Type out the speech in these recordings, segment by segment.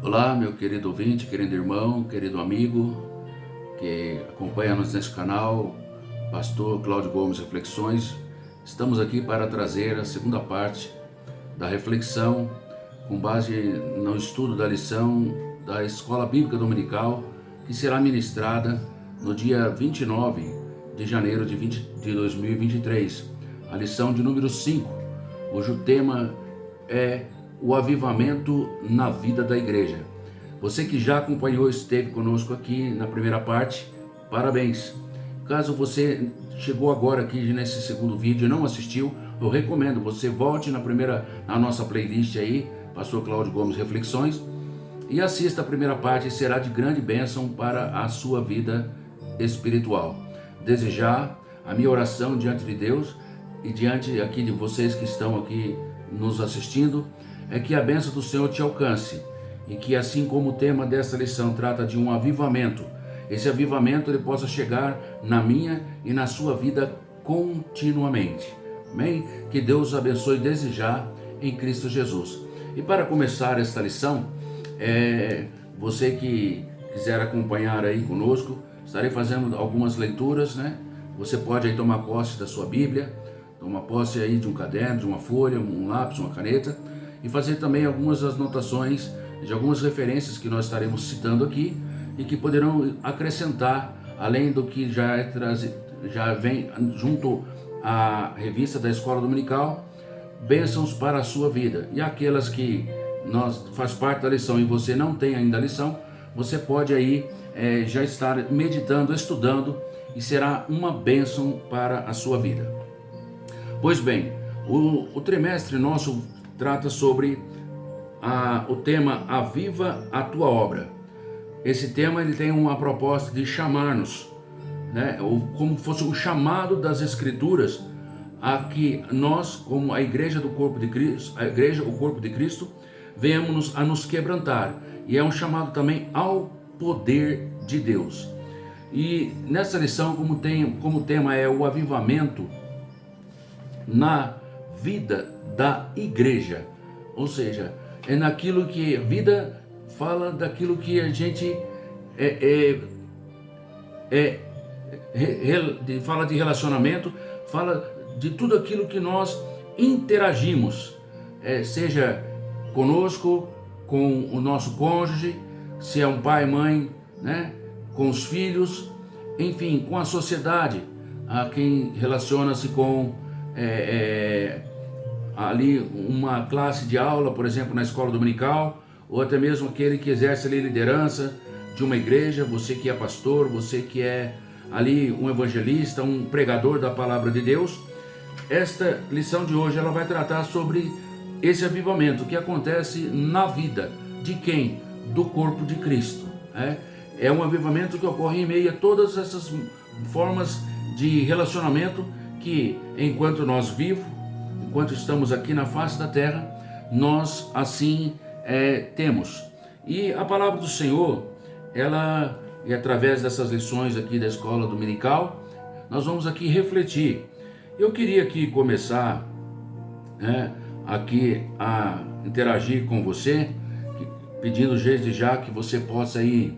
Olá, meu querido ouvinte, querido irmão, querido amigo que acompanha-nos nesse canal, Pastor Cláudio Gomes Reflexões. Estamos aqui para trazer a segunda parte da reflexão com base no estudo da lição da Escola Bíblica Dominical, que será ministrada no dia 29 de janeiro de 2023, a lição de número 5, cujo tema é o avivamento na vida da igreja. Você que já acompanhou, esteve conosco aqui na primeira parte, parabéns. Caso você chegou agora aqui nesse segundo vídeo e não assistiu, eu recomendo você volte na nossa playlist aí, Pastor Cláudio Gomes Reflexões, e assista a primeira parte, será de grande bênção para a sua vida espiritual. Desejar a minha oração diante de Deus e diante aqui de vocês que estão aqui nos assistindo, é que a bênção do Senhor te alcance e que, assim como o tema dessa lição trata de um avivamento, esse avivamento ele possa chegar na minha e na sua vida continuamente. Amém? Que Deus abençoe desde já em Cristo Jesus. E para começar esta lição, você que quiser acompanhar aí conosco, estarei fazendo algumas leituras, né? Você pode aí tomar posse da sua Bíblia, tomar posse aí de um caderno, de uma folha, um lápis, uma caneta, e fazer também algumas anotações de algumas referências que nós estaremos citando aqui e que poderão acrescentar, além do que já vem junto à revista da Escola Dominical, bênçãos para a sua vida. E aquelas que faz parte da lição e você não tem ainda a lição, você pode aí já estar meditando, estudando, e será uma bênção para a sua vida. Pois bem, o trimestre nosso trata sobre o tema Aviva a Tua Obra. Esse tema ele tem uma proposta de chamar-nos, né, como fosse o chamado das Escrituras, a que nós, como a igreja do corpo de Cristo, a igreja, o corpo de Cristo, venhamos a nos quebrantar. E é um chamado também ao poder de Deus. E nessa lição, como tema é o avivamento na vida da igreja, ou seja, é naquilo que a vida fala, daquilo que a gente fala de relacionamento, fala de tudo aquilo que nós interagimos, seja conosco, com o nosso cônjuge, se é um pai, mãe, né, com os filhos, enfim, com a sociedade, a quem relaciona-se com ali uma classe de aula, por exemplo, na escola dominical, ou até mesmo aquele que exerce ali liderança de uma igreja, você que é pastor, você que é ali um evangelista, um pregador da palavra de Deus. Esta lição de hoje ela vai tratar sobre esse avivamento que acontece na vida de quem? Do corpo de Cristo. É um avivamento que ocorre em meio a todas essas formas de relacionamento que, enquanto nós vivos, enquanto estamos aqui na face da terra, nós assim temos. E a palavra do Senhor, ela, e através dessas lições aqui da escola dominical, nós vamos aqui refletir. Eu queria aqui começar aqui a interagir com você, pedindo desde já que você possa aí,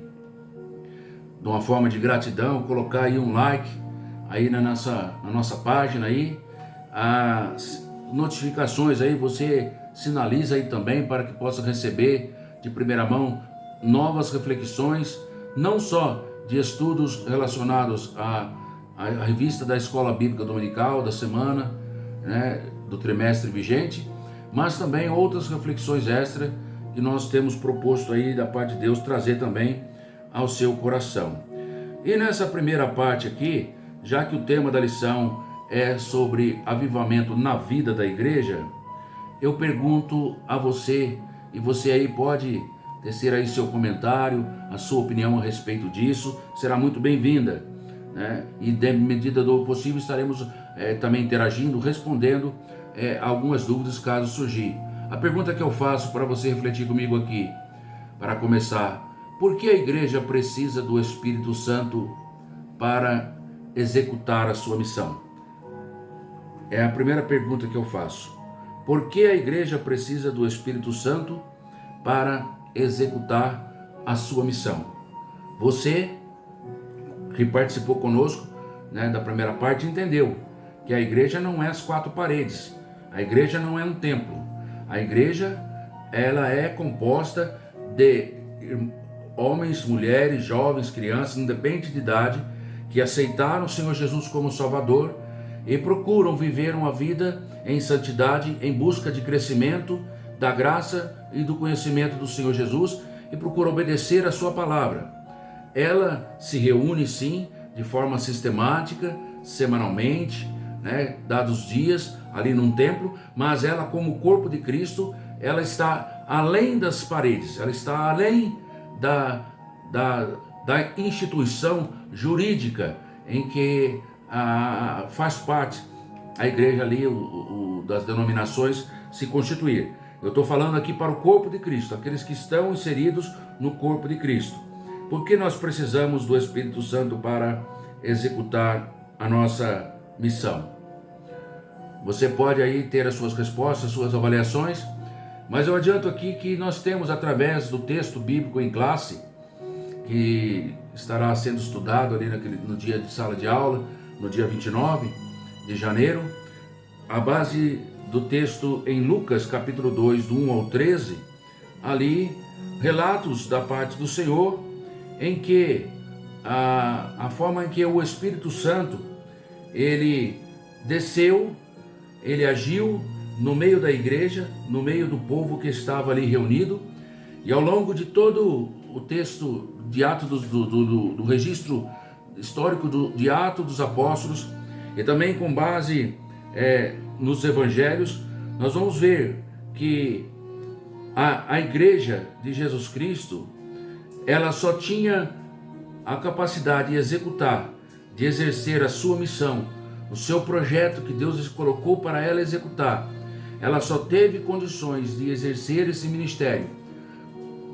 de uma forma de gratidão, colocar aí um like aí na nossa página aí, as notificações aí, você sinaliza aí também para que possa receber de primeira mão novas reflexões, não só de estudos relacionados à revista da Escola Bíblica Dominical da semana, né, do trimestre vigente, mas também outras reflexões extra que nós temos proposto aí da parte de Deus trazer também ao seu coração. E nessa primeira parte aqui, já que o tema da lição é sobre avivamento na vida da igreja, eu pergunto a você, e você aí pode tecer aí seu comentário, a sua opinião a respeito disso, será muito bem-vinda, né? E de medida do possível estaremos também interagindo, respondendo algumas dúvidas caso surgir. A pergunta que eu faço para você refletir comigo aqui, para começar: por que a igreja precisa do Espírito Santo para executar a sua missão? É a primeira pergunta que eu faço. Por que a igreja precisa do Espírito Santo para executar a sua missão. Você que participou conosco, né, da primeira parte, entendeu que a igreja não é as quatro paredes, a igreja não é um templo, a igreja ela é composta de homens, mulheres, jovens, crianças, independente de idade, que aceitaram o Senhor Jesus como Salvador e procuram viver uma vida em santidade, em busca de crescimento da graça e do conhecimento do Senhor Jesus, e procuram obedecer a sua palavra. Ela se reúne sim, de forma sistemática, semanalmente, né, dados dias ali num templo, mas ela, como corpo de Cristo, ela está além das paredes, ela está além da instituição jurídica em que faz parte a igreja ali, das denominações se constituir. Eu estou falando aqui para o corpo de Cristo, aqueles que estão inseridos no corpo de Cristo. Por que nós precisamos do Espírito Santo para executar a nossa missão? Você pode aí ter as suas respostas, as suas avaliações, mas eu adianto aqui que nós temos, através do texto bíblico em classe, que estará sendo estudado ali no dia de sala de aula, no dia 29 de janeiro, a base do texto em Lucas capítulo 2, do 1 ao 13, ali relatos da parte do Senhor, em que a forma em que o Espírito Santo, ele desceu, ele agiu no meio da igreja, no meio do povo que estava ali reunido, e ao longo de todo o texto de Atos do registro histórico de Atos dos Apóstolos, e também com base nos evangelhos, nós vamos ver que a igreja de Jesus Cristo, ela só tinha a capacidade de executar, de exercer a sua missão, o seu projeto que Deus colocou para ela executar. Ela só teve condições de exercer esse ministério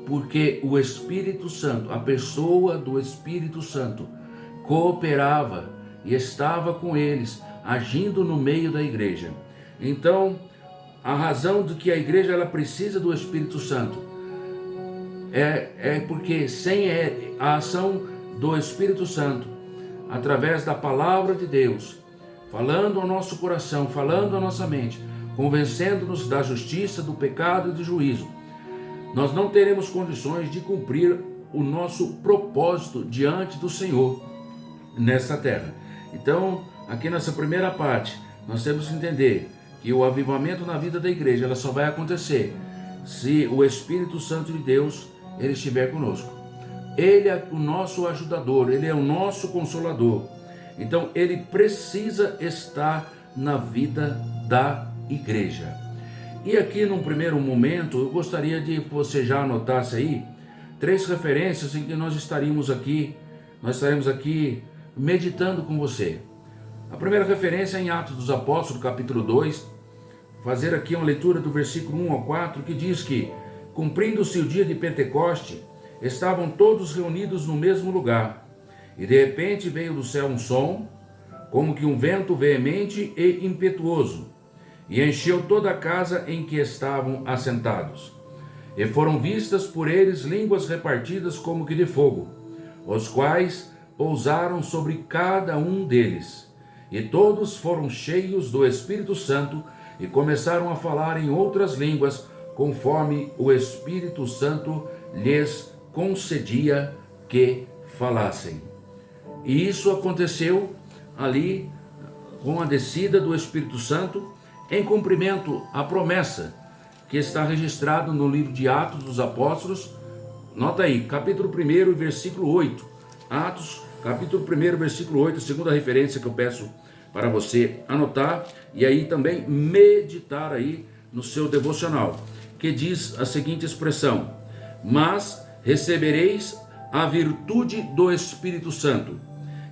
porque o Espírito Santo, a pessoa do Espírito Santo, cooperava e estava com eles, agindo no meio da igreja. Então, a razão de que a igreja ela precisa do Espírito Santo é porque sem a ação do Espírito Santo, através da palavra de Deus, falando ao nosso coração, falando à nossa mente, convencendo-nos da justiça, do pecado e do juízo, nós não teremos condições de cumprir o nosso propósito diante do Senhor nessa terra. Então, aqui nessa primeira parte, nós temos que entender que o avivamento na vida da igreja ela só vai acontecer se o Espírito Santo de Deus ele estiver conosco. Ele é o nosso ajudador, ele é o nosso consolador. Então, ele precisa estar na vida da igreja. E aqui, num primeiro momento, eu gostaria de que você já anotasse aí 3 referências em que nós estaremos aqui meditando com você. A primeira referência é em Atos dos Apóstolos, capítulo 2, fazer aqui uma leitura do versículo 1 ao 4, que diz que, cumprindo-se o dia de Pentecoste, estavam todos reunidos no mesmo lugar, e de repente veio do céu um som, como que um vento veemente e impetuoso, e encheu toda a casa em que estavam assentados. E foram vistas por eles línguas repartidas como que de fogo, os quais pousaram sobre cada um deles. E todos foram cheios do Espírito Santo e começaram a falar em outras línguas, conforme o Espírito Santo lhes concedia que falassem. E isso aconteceu ali com a descida do Espírito Santo, em cumprimento à promessa que está registrado no livro de Atos dos Apóstolos. Nota aí, capítulo 1, versículo 8. Atos, capítulo 1, versículo 8, a segunda referência que eu peço para você anotar e aí também meditar aí no seu devocional, que diz a seguinte expressão: mas recebereis a virtude do Espírito Santo,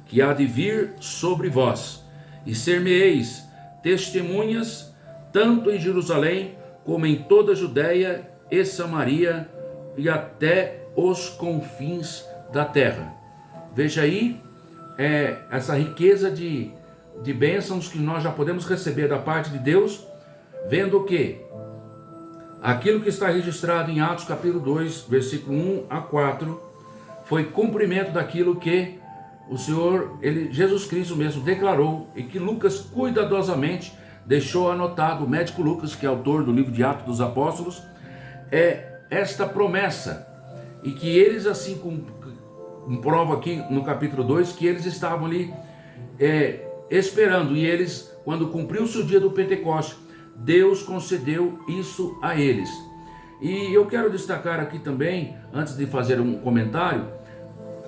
que há de vir sobre vós, e ser-me-eis testemunhas, tanto em Jerusalém, como em toda a Judéia e Samaria, e até os confins da terra. Veja aí, essa riqueza de bênçãos que nós já podemos receber da parte de Deus, vendo que aquilo que está registrado em Atos capítulo 2, versículo 1 a 4, foi cumprimento daquilo que o Senhor, Jesus Cristo mesmo declarou e que Lucas cuidadosamente deixou anotado, o médico Lucas, que é autor do livro de Atos dos Apóstolos, esta promessa, e que eles, assim comprova aqui no capítulo 2, que eles estavam ali esperando, e eles, quando cumpriu-se o dia do Pentecoste, Deus concedeu isso a eles. E eu quero destacar aqui também, antes de fazer um comentário,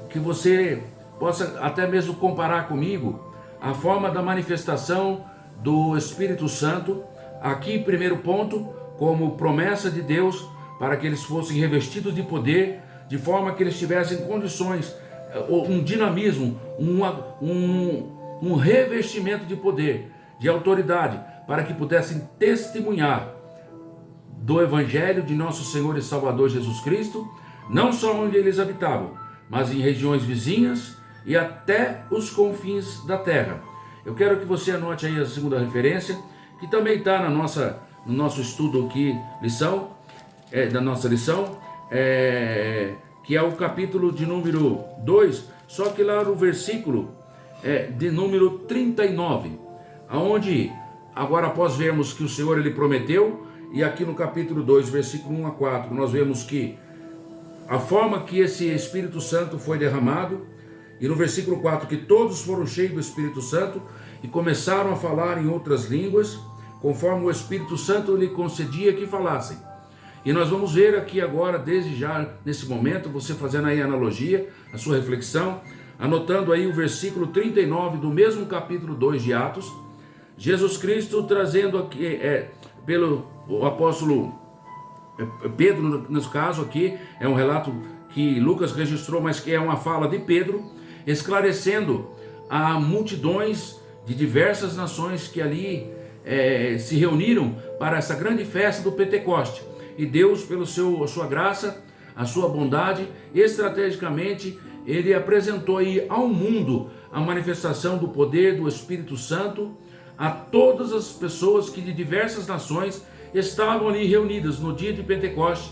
que você possa até mesmo comparar comigo a forma da manifestação do Espírito Santo, aqui primeiro ponto, como promessa de Deus para que eles fossem revestidos de poder, de forma que eles tivessem condições, um dinamismo, um revestimento de poder, de autoridade, para que pudessem testemunhar do Evangelho de nosso Senhor e Salvador Jesus Cristo, não só onde eles habitavam, mas em regiões vizinhas e até os confins da terra. Eu quero que você anote aí a segunda referência, que também está no nosso estudo aqui, da nossa lição, que é o capítulo de número 2, só que lá no versículo de número 39, aonde, agora após vermos que o Senhor ele prometeu, e aqui no capítulo 2, versículo 1 a 4, nós vemos que a forma que esse Espírito Santo foi derramado, e no versículo 4, que todos foram cheios do Espírito Santo e começaram a falar em outras línguas, conforme o Espírito Santo lhe concedia que falassem. E nós vamos ver aqui agora, desde já nesse momento, você fazendo aí a analogia, a sua reflexão, anotando aí o versículo 39 do mesmo capítulo 2 de Atos, Jesus Cristo trazendo aqui, pelo apóstolo Pedro, nesse caso aqui, é um relato que Lucas registrou, mas que é uma fala de Pedro, esclarecendo a multidões de diversas nações que ali se reuniram para essa grande festa do Pentecoste. E Deus, pela sua graça, a sua bondade, estrategicamente, ele apresentou aí ao mundo a manifestação do poder do Espírito Santo a todas as pessoas que de diversas nações estavam ali reunidas no dia de Pentecoste,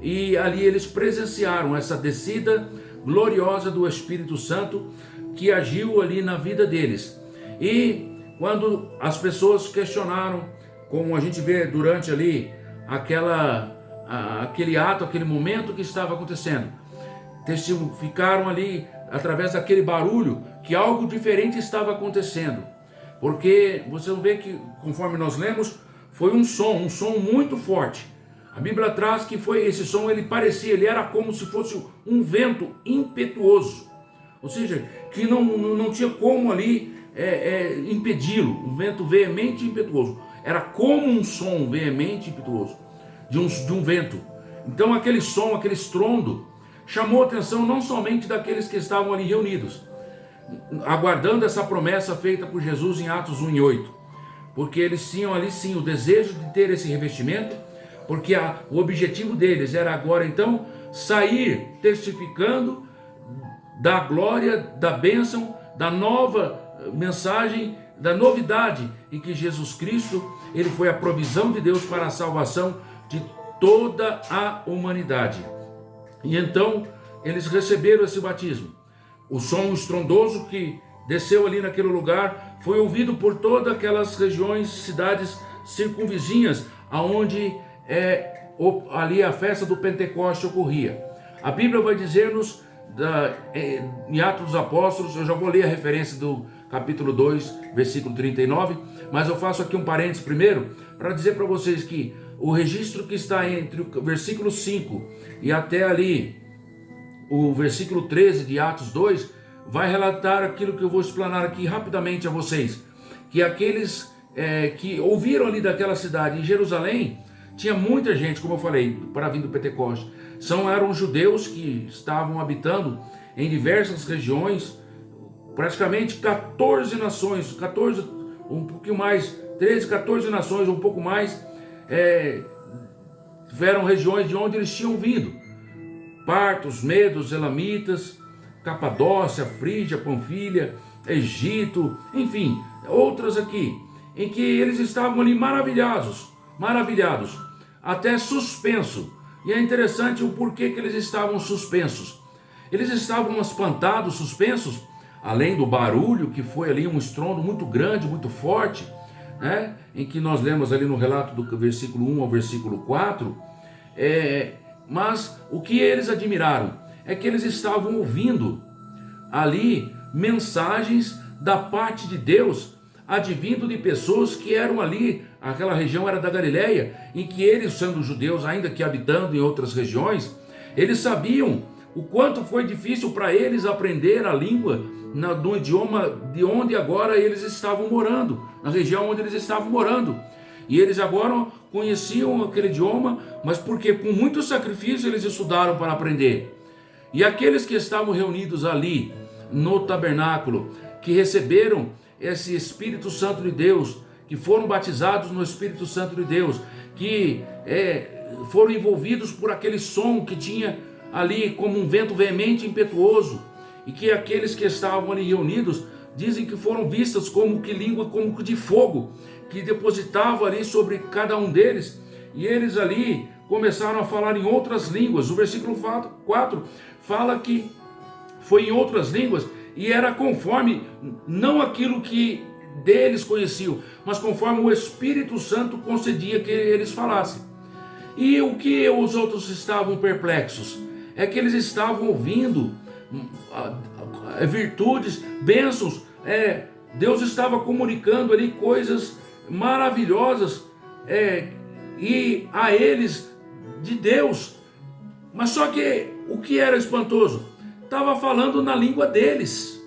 e ali eles presenciaram essa descida gloriosa do Espírito Santo que agiu ali na vida deles. E quando as pessoas questionaram, como a gente vê durante ali aquele ato, aquele momento que estava acontecendo, testificaram ali através daquele barulho que algo diferente estava acontecendo, porque você vê que, conforme nós lemos, foi um som muito forte. A Bíblia traz que foi esse som, ele era como se fosse um vento impetuoso, ou seja, que não tinha como ali impedi-lo, um vento veemente e impetuoso. Era como um som veemente e impetuoso de um vento. Então aquele som, aquele estrondo, chamou a atenção não somente daqueles que estavam ali reunidos, aguardando essa promessa feita por Jesus em Atos 1 e 8, porque eles tinham ali sim o desejo de ter esse revestimento, porque o objetivo deles era agora então sair testificando da glória, da bênção, da nova mensagem, da novidade em que Jesus Cristo, ele foi a provisão de Deus para a salvação de toda a humanidade. E então eles receberam esse batismo. O som estrondoso que desceu ali naquele lugar foi ouvido por todas aquelas regiões, cidades circunvizinhas, aonde ali a festa do Pentecoste ocorria. A Bíblia vai dizer-nos em Atos dos Apóstolos, eu já vou ler a referência do capítulo 2, versículo 39, mas eu faço aqui um parênteses primeiro, para dizer para vocês que o registro que está entre o versículo 5 e até ali o versículo 13 de Atos 2, vai relatar aquilo que eu vou explanar aqui rapidamente a vocês, que aqueles que ouviram ali daquela cidade, em Jerusalém, tinha muita gente, como eu falei, para vir do Pentecoste. Eram judeus que estavam habitando em diversas regiões, praticamente 14 nações, 14, um pouquinho mais, 13, 14 nações, um pouco mais, tiveram regiões de onde eles tinham vindo. Partos, Medos, Elamitas, Capadócia, Frígia, Panfilha, Egito, enfim, outras aqui, em que eles estavam ali maravilhados, até suspenso. E é interessante o porquê que eles estavam suspensos. Eles estavam espantados, suspensos, além do barulho, que foi ali um estrondo muito grande, muito forte, né? Em que nós lemos ali no relato do versículo 1 ao versículo 4. Mas o que eles admiraram é que eles estavam ouvindo ali mensagens da parte de Deus, advindo de pessoas que eram ali, aquela região era da Galileia, em que eles, sendo judeus, ainda que habitando em outras regiões, eles sabiam o quanto foi difícil para eles aprender a língua do idioma de onde agora eles estavam morando, na região onde eles estavam morando. E eles agora conheciam aquele idioma, mas porque com muito sacrifício eles estudaram para aprender. E aqueles que estavam reunidos ali no tabernáculo, que receberam esse Espírito Santo de Deus, que foram batizados no Espírito Santo de Deus, que foram envolvidos por aquele som que tinha ali como um vento veemente e impetuoso, e que aqueles que estavam ali reunidos dizem que foram vistas como que língua como que de fogo, que depositava ali sobre cada um deles, e eles ali começaram a falar em outras línguas. O versículo 4 fala que foi em outras línguas, e era conforme, não aquilo que deles conheciam, mas conforme o Espírito Santo concedia que eles falassem. E o que os outros estavam perplexos? É que eles estavam ouvindo virtudes, bênçãos, Deus estava comunicando ali coisas maravilhosas, e a eles de Deus. Mas só que o que era espantoso? Estava falando na língua deles.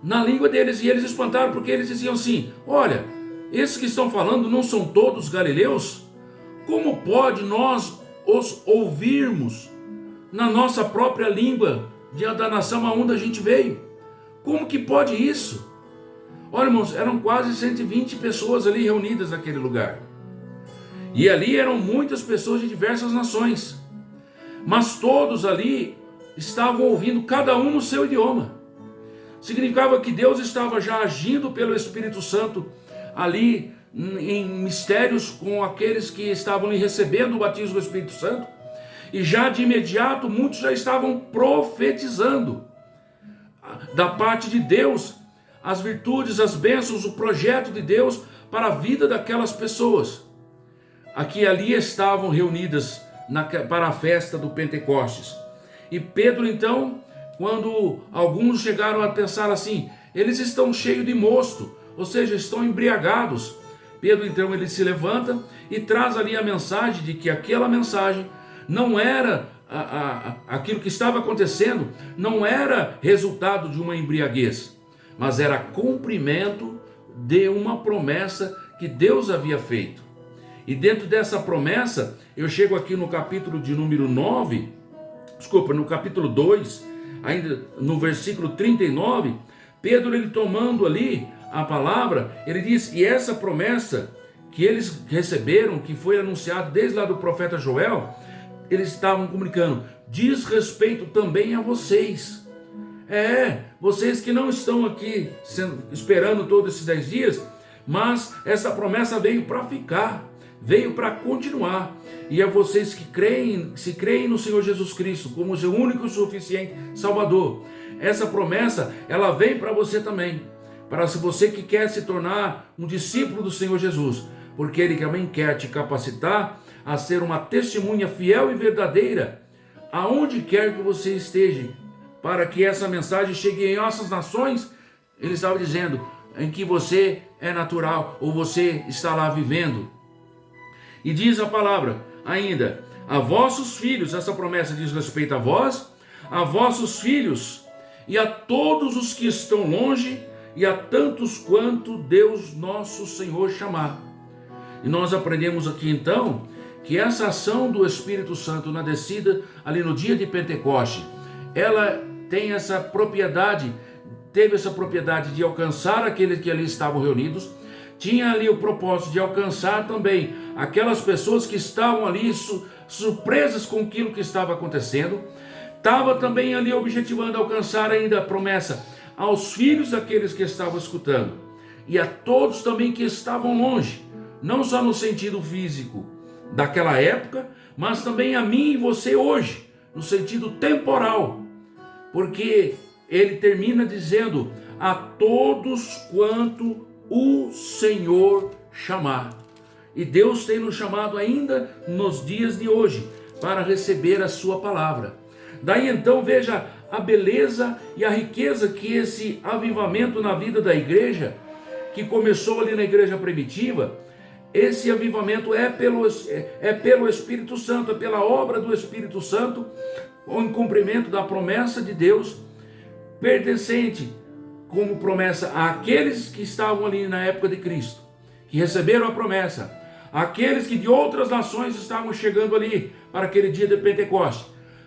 Na língua deles. E eles espantaram porque eles diziam assim: olha, esses que estão falando não são todos galileus? Como pode nós os ouvirmos na nossa própria língua da nação aonde a gente veio? Como que pode isso? Olha, irmãos, eram quase 120 pessoas ali reunidas naquele lugar. E ali eram muitas pessoas de diversas nações. Mas todos ali estavam ouvindo, cada um no seu idioma. Significava que Deus estava já agindo pelo Espírito Santo ali em mistérios com aqueles que estavam ali recebendo o batismo do Espírito Santo. E já de imediato muitos já estavam profetizando da parte de Deus as virtudes, as bênçãos, o projeto de Deus para a vida daquelas pessoas que ali estavam reunidas para a festa do Pentecostes. E Pedro então, quando alguns chegaram a pensar assim, eles estão cheios de mosto, ou seja, estão embriagados. Pedro então ele se levanta e traz ali a mensagem de que aquela mensagem não era aquilo que estava acontecendo, não era resultado de uma embriaguez, mas era cumprimento de uma promessa que Deus havia feito. E dentro dessa promessa, eu chego aqui no capítulo de número 9, no capítulo 2, ainda no versículo 39, Pedro, ele tomando ali a palavra, ele diz: e essa promessa que eles receberam, que foi anunciada desde lá do profeta Joel, eles estavam comunicando, diz respeito também a vocês. Vocês que não estão aqui esperando todos esses 10 dias, mas essa promessa veio para ficar, veio para continuar. E é vocês que creem, se creem no Senhor Jesus Cristo como seu único e suficiente Salvador. Essa promessa, ela vem para você também, para você que quer se tornar um discípulo do Senhor Jesus, porque Ele também quer te capacitar a ser uma testemunha fiel e verdadeira, aonde quer que você esteja, para que essa mensagem chegue em nossas nações. Ele estava dizendo, em que você é natural, ou você está lá vivendo. E diz a palavra ainda, a vossos filhos, essa promessa diz respeito a vossos filhos, e a todos os que estão longe, e a tantos quanto Deus nosso Senhor chamar. E nós aprendemos aqui então, que essa ação do Espírito Santo na descida, ali no dia de Pentecoste, ela tem essa propriedade, teve essa propriedade de alcançar aqueles que ali estavam reunidos, tinha ali o propósito de alcançar também aquelas pessoas que estavam ali surpresas com aquilo que estava acontecendo, estava também ali objetivando alcançar ainda a promessa aos filhos daqueles que estavam escutando, e a todos também que estavam longe, não só no sentido físico, daquela época, mas também a mim e você hoje, no sentido temporal, porque ele termina dizendo: a todos quanto o Senhor chamar. E Deus tem nos chamado ainda nos dias de hoje para receber a sua palavra. Daí então veja a beleza e a riqueza que esse avivamento na vida da igreja, que começou ali na igreja primitiva, esse avivamento é pelo Espírito Santo, é pela obra do Espírito Santo, em cumprimento da promessa de Deus, pertencente como promessa àqueles que estavam ali na época de Cristo, que receberam a promessa, aqueles que de outras nações estavam chegando ali para aquele dia de Pentecostes,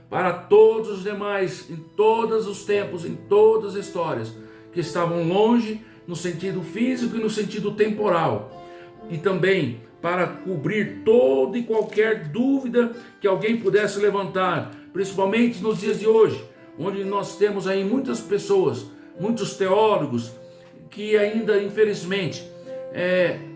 para todos os demais, em todos os tempos, em todas as histórias, que estavam longe no sentido físico e no sentido temporal, e também para cobrir toda e qualquer dúvida que alguém pudesse levantar, principalmente nos dias de hoje, onde nós temos aí muitas pessoas, muitos teólogos, que ainda infelizmente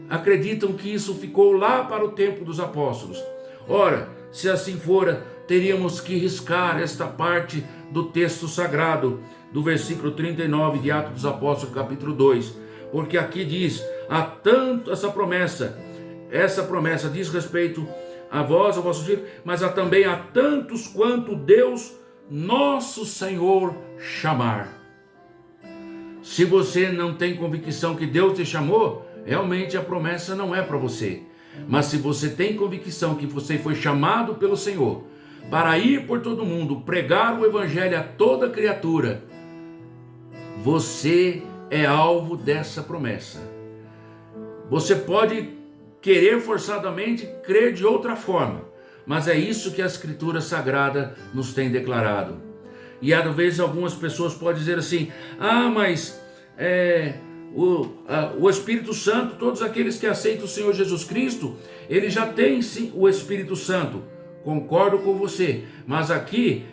acreditam que isso ficou lá para o tempo dos apóstolos. Ora, se assim fora, teríamos que riscar esta parte do texto sagrado, do versículo 39 de Atos dos Apóstolos, capítulo 2, porque aqui diz: há tanto essa promessa diz respeito a vós, a vossos filhos, mas há também a tantos quanto Deus, nosso Senhor, chamar. Se você não tem convicção que Deus te chamou, realmente a promessa não é para você. Mas se você tem convicção que você foi chamado pelo Senhor para ir por todo mundo, pregar o evangelho a toda criatura, você é alvo dessa promessa. Você pode querer forçadamente crer de outra forma, mas é isso que a Escritura Sagrada nos tem declarado. E às vezes algumas pessoas podem dizer assim: mas o Espírito Santo, todos aqueles que aceitam o Senhor Jesus Cristo, ele já tem sim o Espírito Santo. Concordo com você, mas aqui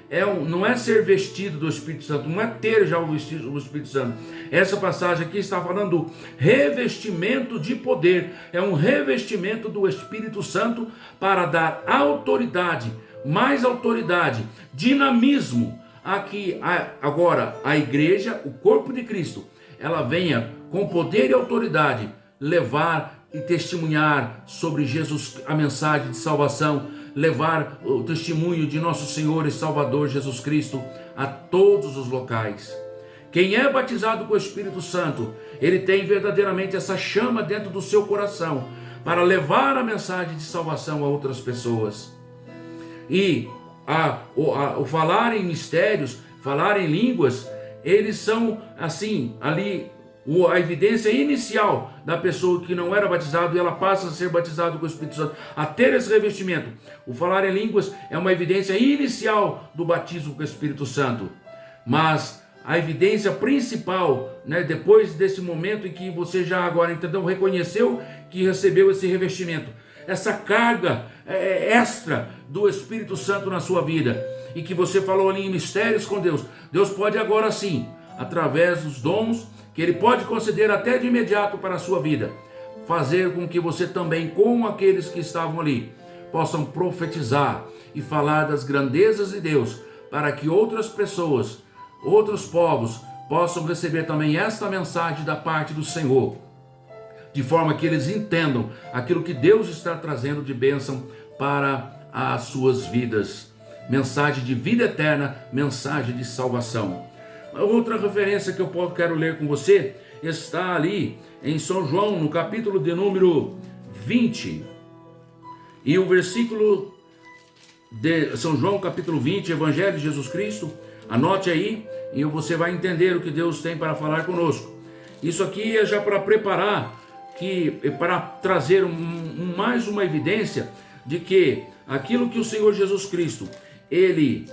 não é ser vestido do Espírito Santo, não é ter já o Espírito Santo. Essa passagem aqui está falando do revestimento de poder, é um revestimento do Espírito Santo para dar autoridade, mais autoridade, dinamismo, a que agora a igreja, o corpo de Cristo, ela venha com poder e autoridade levar e testemunhar sobre Jesus, a mensagem de salvação, levar o testemunho de nosso Senhor e Salvador Jesus Cristo a todos os locais. Quem é batizado com o Espírito Santo, ele tem verdadeiramente essa chama dentro do seu coração para levar a mensagem de salvação a outras pessoas. E o falar em mistérios, falar em línguas, eles são assim, ali, a evidência inicial da pessoa que não era batizado, e ela passa a ser batizada com o Espírito Santo, a ter esse revestimento. O falar em línguas é uma evidência inicial do batismo com o Espírito Santo. Mas a evidência principal, depois desse momento em que você já agora entendeu, reconheceu que recebeu esse revestimento, essa carga extra do Espírito Santo na sua vida, e que você falou ali em mistérios com Deus, Deus pode agora sim, através dos dons que Ele pode conceder até de imediato para a sua vida, fazer com que você também, com aqueles que estavam ali, possam profetizar e falar das grandezas de Deus, para que outras pessoas, outros povos, possam receber também esta mensagem da parte do Senhor, de forma que eles entendam aquilo que Deus está trazendo de bênção para as suas vidas. Mensagem de vida eterna, mensagem de salvação. Outra referência que eu quero ler com você está ali em São João, no capítulo de número 20. E o versículo de São João, capítulo 20, Evangelho de Jesus Cristo. Anote aí e você vai entender o que Deus tem para falar conosco. Isso aqui é já para preparar, para trazer mais uma evidência de que aquilo que o Senhor Jesus Cristo, Ele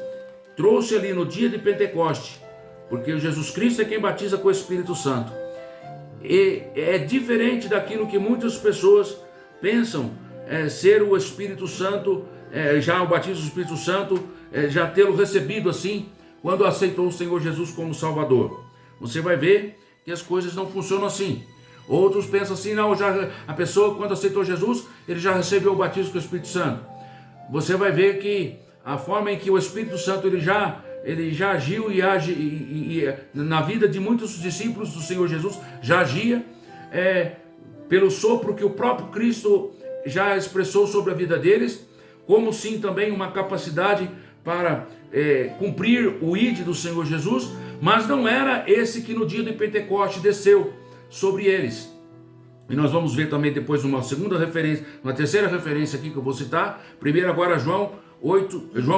trouxe ali no dia de Pentecoste, porque Jesus Cristo é quem batiza com o Espírito Santo, e é diferente daquilo que muitas pessoas pensam ser o Espírito Santo, já o batismo do Espírito Santo, já tê-lo recebido assim, quando aceitou o Senhor Jesus como Salvador. Você vai ver que as coisas não funcionam assim. Outros pensam assim, não, a pessoa quando aceitou Jesus, ele já recebeu o batismo com o Espírito Santo. Você vai ver que a forma em que o Espírito Santo ele já agiu e age na vida de muitos discípulos do Senhor Jesus, já agia pelo sopro que o próprio Cristo já expressou sobre a vida deles, como sim também uma capacidade para cumprir o ID do Senhor Jesus, mas não era esse que no dia de Pentecoste desceu sobre eles. E nós vamos ver também depois uma segunda referência, uma terceira referência aqui que eu vou citar. Primeiro agora João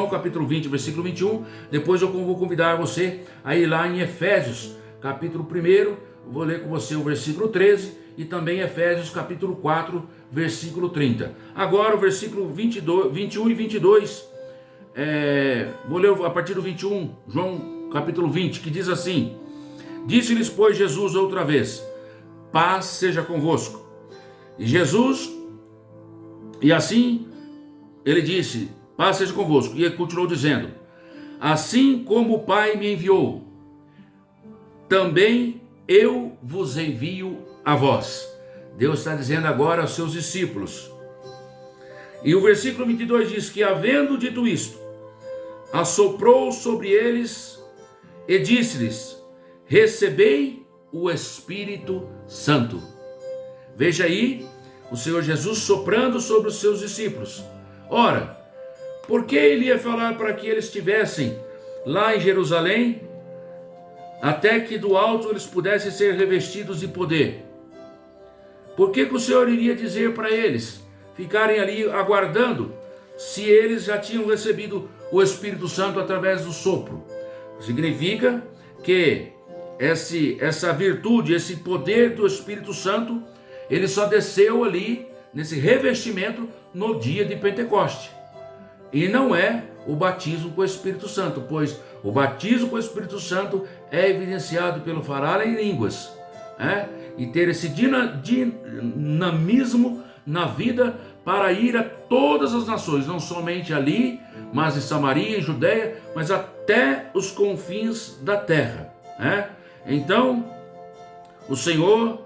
capítulo 20, versículo 21. Depois eu vou convidar você a ir lá em Efésios, capítulo 1. Vou ler com você o versículo 13 e também Efésios capítulo 4, versículo 30. Agora o versículo 21 e 22. Vou ler a partir do 21, João capítulo 20, que diz assim: Disse-lhes, pois, Jesus outra vez: paz seja convosco. E assim ele disse: paz seja convosco. E ele continuou dizendo: assim como o Pai me enviou, também eu vos envio a vós. Deus está dizendo agora aos seus discípulos. E o versículo 22 diz que, havendo dito isto, assoprou sobre eles e disse-lhes: recebei o Espírito Santo. Veja aí o Senhor Jesus soprando sobre os seus discípulos. Ora, por que ele ia falar para que eles estivessem lá em Jerusalém, até que do alto eles pudessem ser revestidos de poder? Por que o Senhor iria dizer para eles ficarem ali aguardando, se eles já tinham recebido o Espírito Santo através do sopro? Significa que essa virtude, esse poder do Espírito Santo, ele só desceu ali, nesse revestimento, no dia de Pentecoste. E não é o batismo com o Espírito Santo, pois o batismo com o Espírito Santo é evidenciado pelo falar em línguas, e ter esse dinamismo na vida para ir a todas as nações, não somente ali, mas em Samaria, em Judeia, mas até os confins da terra. Então, o Senhor,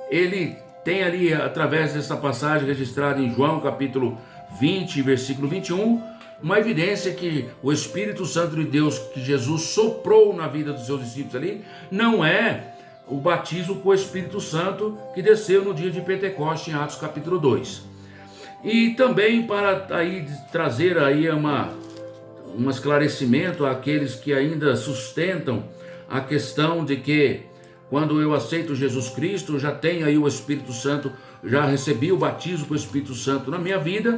ele tem ali, através dessa passagem registrada em João capítulo 20, versículo 21, uma evidência que o Espírito Santo de Deus, que Jesus soprou na vida dos seus discípulos ali, não é o batismo com o Espírito Santo que desceu no dia de Pentecoste, em Atos capítulo 2. E também para aí trazer aí um esclarecimento àqueles que ainda sustentam a questão de que quando eu aceito Jesus Cristo, eu já tenho aí o Espírito Santo, já recebi o batismo com o Espírito Santo na minha vida,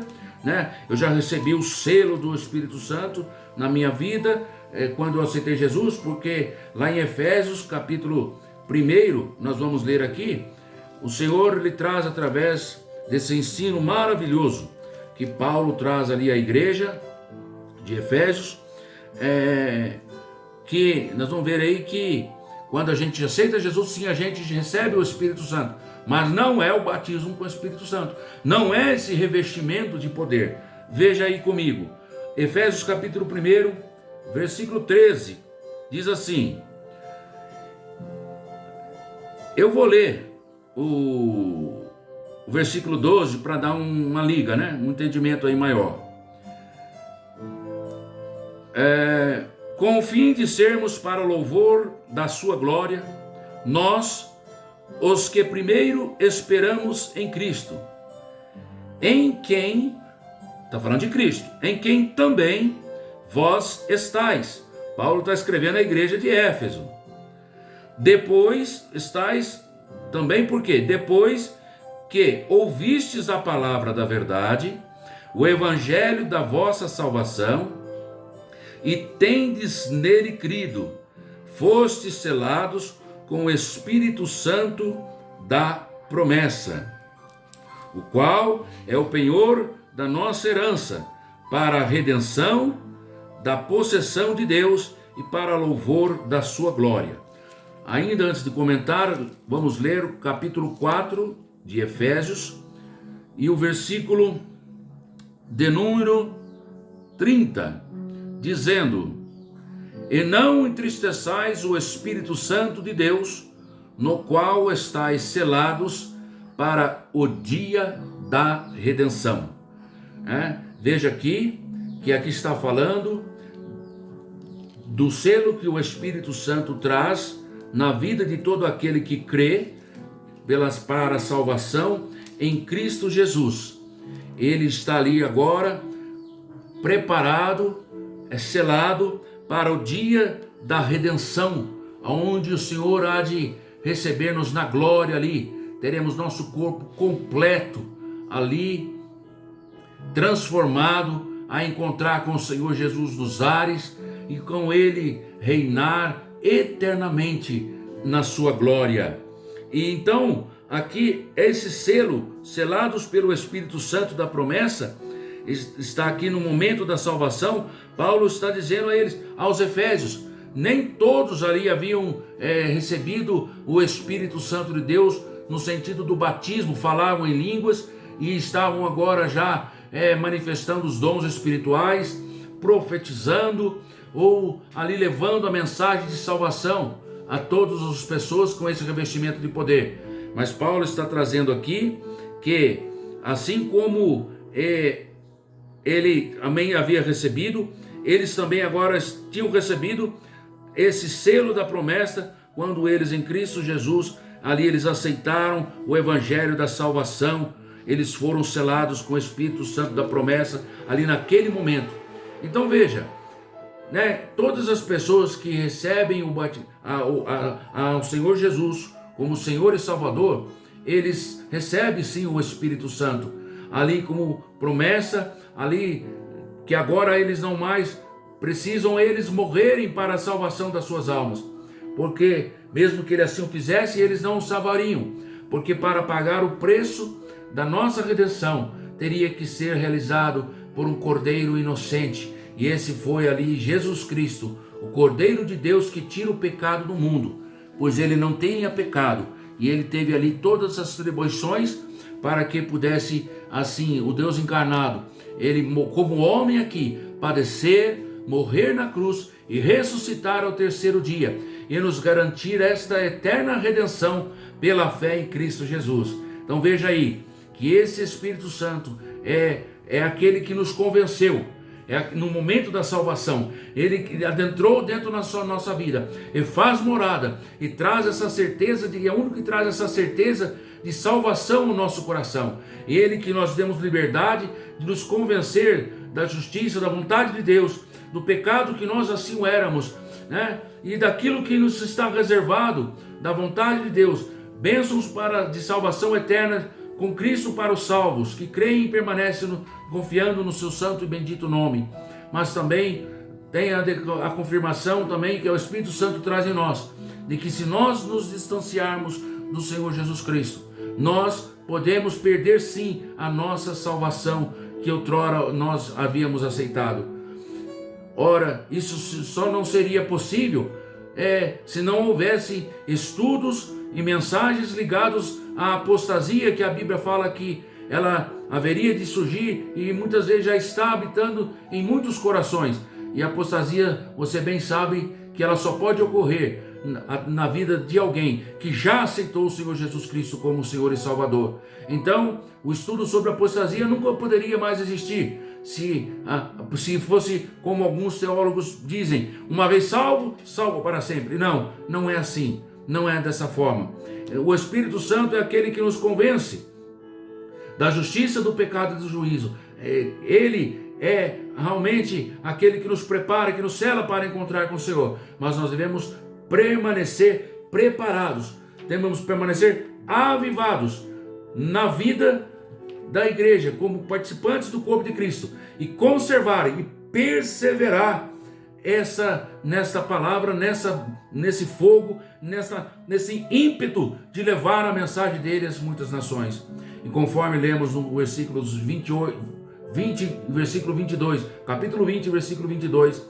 eu já recebi o selo do Espírito Santo na minha vida, quando eu aceitei Jesus, porque lá em Efésios capítulo 1, nós vamos ler aqui, o Senhor lhe traz através desse ensino maravilhoso que Paulo traz ali à igreja de Efésios, que nós vamos ver aí que quando a gente aceita Jesus, sim, a gente recebe o Espírito Santo, mas não é o batismo com o Espírito Santo, não é esse revestimento de poder. Veja aí comigo, Efésios capítulo 1, versículo 13, diz assim, eu vou ler o versículo 12 para dar uma liga, um entendimento aí maior. Com o fim de sermos para o louvor da sua glória, nós, os que primeiro esperamos em Cristo, em quem, está falando de Cristo, em quem também vós estáis. Paulo está escrevendo à igreja de Éfeso. Depois estáis também, por quê? Depois que ouvistes a palavra da verdade, o evangelho da vossa salvação, e tendes nele crido, fostes selados com o Espírito Santo da promessa, o qual é o penhor da nossa herança, para a redenção da possessão de Deus e para louvor da sua glória. Ainda antes de comentar, vamos ler o capítulo 4 de Efésios e o versículo de número 30, dizendo: e não entristeçais o Espírito Santo de Deus, no qual estáis selados para o dia da redenção. Veja aqui, que aqui está falando do selo que o Espírito Santo traz na vida de todo aquele que crê para a salvação em Cristo Jesus. Ele está ali agora preparado, selado para o dia da redenção, onde o Senhor há de receber-nos na glória ali. Teremos nosso corpo completo ali, transformado, a encontrar com o Senhor Jesus nos ares e com Ele reinar eternamente na sua glória. E então, aqui, esse selo, selados pelo Espírito Santo da promessa, está aqui no momento da salvação. Paulo está dizendo a eles, aos Efésios, nem todos ali haviam recebido o Espírito Santo de Deus no sentido do batismo, falavam em línguas e estavam agora já manifestando os dons espirituais, profetizando ou ali levando a mensagem de salvação a todas as pessoas com esse revestimento de poder. Mas Paulo está trazendo aqui que assim como ele também havia recebido, eles também agora tinham recebido esse selo da promessa quando eles em Cristo Jesus, ali eles aceitaram o evangelho da salvação, eles foram selados com o Espírito Santo da promessa ali naquele momento. Então veja, todas as pessoas que recebem ao Senhor Jesus como Senhor e Salvador, eles recebem sim o Espírito Santo, ali como promessa, ali que agora eles não mais precisam eles morrerem para a salvação das suas almas, porque mesmo que ele assim o fizesse, eles não o salvariam, porque para pagar o preço da nossa redenção, teria que ser realizado por um cordeiro inocente, e esse foi ali Jesus Cristo, o Cordeiro de Deus que tira o pecado do mundo, pois ele não tinha pecado, e ele teve ali todas as atribuições para que pudesse, assim, o Deus encarnado, ele como homem aqui, padecer, morrer na cruz e ressuscitar ao terceiro dia, e nos garantir esta eterna redenção pela fé em Cristo Jesus. Então veja aí, que esse Espírito Santo é aquele que nos convenceu, no momento da salvação, ele adentrou dentro da nossa vida, e faz morada, e traz essa certeza, é o único que traz essa certeza de salvação no nosso coração. Ele que nós demos liberdade de nos convencer da justiça, da vontade de Deus, do pecado que nós assim éramos, e daquilo que nos está reservado, da vontade de Deus, bênçãos de salvação eterna com Cristo para os salvos, que creem e permanecem confiando no seu santo e bendito nome. Mas também tem a confirmação também que o Espírito Santo traz em nós, de que se nós nos distanciarmos do Senhor Jesus Cristo, nós podemos perder sim a nossa salvação, que outrora nós havíamos aceitado. Ora, isso só não seria possível se não houvesse estudos e mensagens ligados à apostasia, que a Bíblia fala que ela haveria de surgir e muitas vezes já está habitando em muitos corações. E a apostasia, você bem sabe que ela só pode ocorrer na vida de alguém que já aceitou o Senhor Jesus Cristo como Senhor e Salvador. Então, o estudo sobre a apostasia nunca poderia mais existir se fosse como alguns teólogos dizem, uma vez salvo, salvo para sempre. Não, não é assim, não é dessa forma. O Espírito Santo é aquele que nos convence da justiça, do pecado e do juízo. Ele é realmente aquele que nos prepara, que nos sela para encontrar com o Senhor. Mas nós devemos permanecer preparados, devemos permanecer avivados na vida da igreja, como participantes do corpo de Cristo, e conservar e perseverar nessa palavra, nesse fogo, nesse ímpeto de levar a mensagem dele às muitas nações. E conforme lemos no versículo 22, capítulo 20, versículo 22,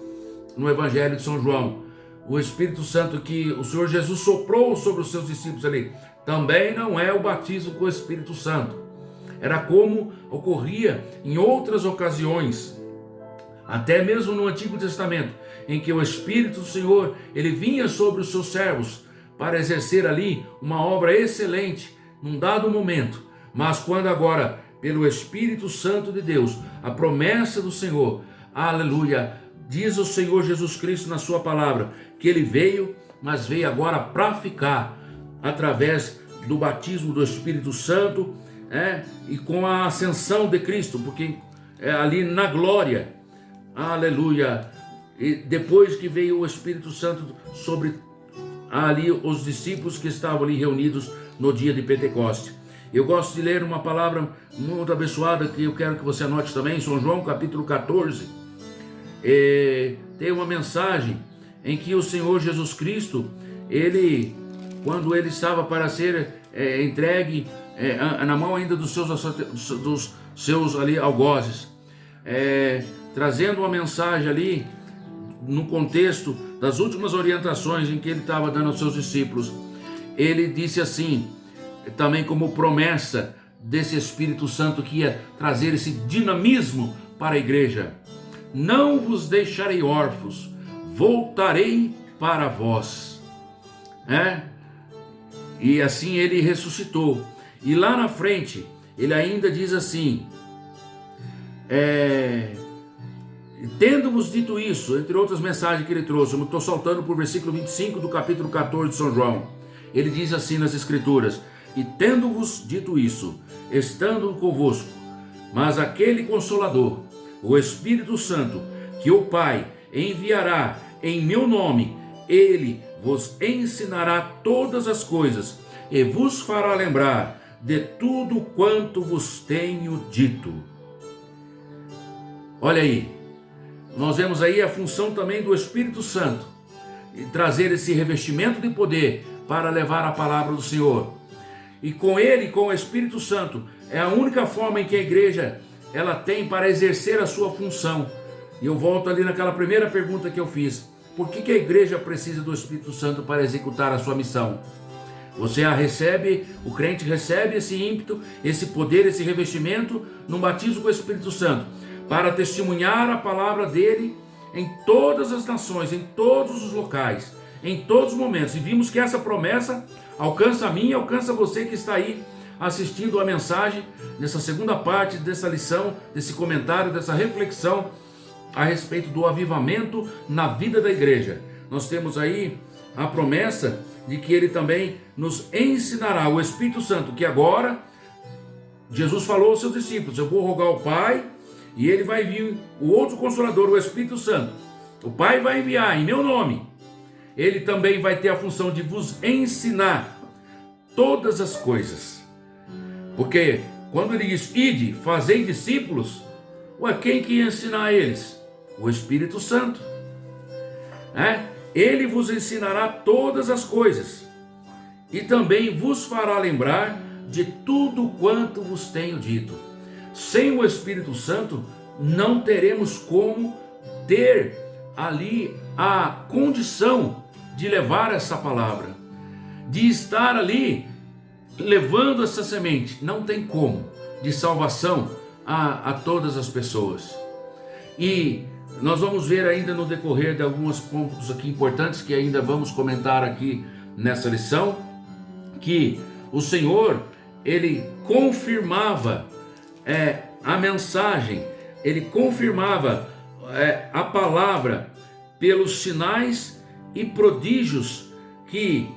no Evangelho de São João, o Espírito Santo que o Senhor Jesus soprou sobre os seus discípulos ali, também não é o batismo com o Espírito Santo. Era como ocorria em outras ocasiões, até mesmo no Antigo Testamento, em que o Espírito do Senhor, ele vinha sobre os seus servos para exercer ali uma obra excelente num dado momento, mas quando agora, pelo Espírito Santo de Deus, a promessa do Senhor, aleluia, diz o Senhor Jesus Cristo na sua palavra, que ele veio, mas veio agora para ficar, através do batismo do Espírito Santo, e com a ascensão de Cristo, porque ali na glória, aleluia, e depois que veio o Espírito Santo sobre ali os discípulos que estavam ali reunidos no dia de Pentecoste. Eu gosto de ler uma palavra muito abençoada que eu quero que você anote também, São João capítulo 14. Tem uma mensagem em que o Senhor Jesus Cristo, quando ele estava para ser entregue na mão ainda dos seus ali algozes, trazendo uma mensagem ali no contexto das últimas orientações em que ele estava dando aos seus discípulos. Ele disse assim, também como promessa desse Espírito Santo que ia trazer esse dinamismo para a igreja: não vos deixarei órfãos, voltarei para vós. E assim ele ressuscitou. E lá na frente, ele ainda diz assim, tendo-vos dito isso, entre outras mensagens que ele trouxe, eu estou saltando para o versículo 25 do capítulo 14 de São João. Ele diz assim nas Escrituras: e tendo-vos dito isso, estando convosco, mas aquele Consolador, o Espírito Santo, que o Pai enviará em meu nome, ele vos ensinará todas as coisas e vos fará lembrar de tudo quanto vos tenho dito. Olha aí, nós vemos aí a função também do Espírito Santo, e trazer esse revestimento de poder para levar a palavra do Senhor. E com ele, com o Espírito Santo, é a única forma em que a igreja ela tem para exercer a sua função. E eu volto ali naquela primeira pergunta que eu fiz: por que a igreja precisa do Espírito Santo para executar a sua missão? Você a recebe, o crente recebe esse ímpeto, esse poder, esse revestimento no batismo com o Espírito Santo, para testemunhar a palavra dele em todas as nações, em todos os locais, em todos os momentos. E vimos que essa promessa alcança a mim, alcança você que está aí assistindo a mensagem, nessa segunda parte dessa lição, desse comentário, dessa reflexão a respeito do avivamento na vida da igreja. Nós temos aí a promessa de que ele também nos ensinará, o Espírito Santo, que agora Jesus falou aos seus discípulos: eu vou rogar ao Pai e ele vai vir, o outro Consolador, o Espírito Santo. O Pai vai enviar em meu nome. Ele também vai ter a função de vos ensinar todas as coisas. Porque quando ele diz: ide, fazei discípulos, quem que ia ensinar eles? O Espírito Santo. Ele vos ensinará todas as coisas e também vos fará lembrar de tudo quanto vos tenho dito. Sem o Espírito Santo não teremos como ter ali a condição de levar essa palavra, de estar ali levando essa semente. Não tem como, de salvação a todas as pessoas. E nós vamos ver ainda no decorrer de alguns pontos aqui importantes que ainda vamos comentar aqui nessa lição, que o Senhor, ele confirmava a mensagem, ele confirmava a palavra pelos sinais e prodígios que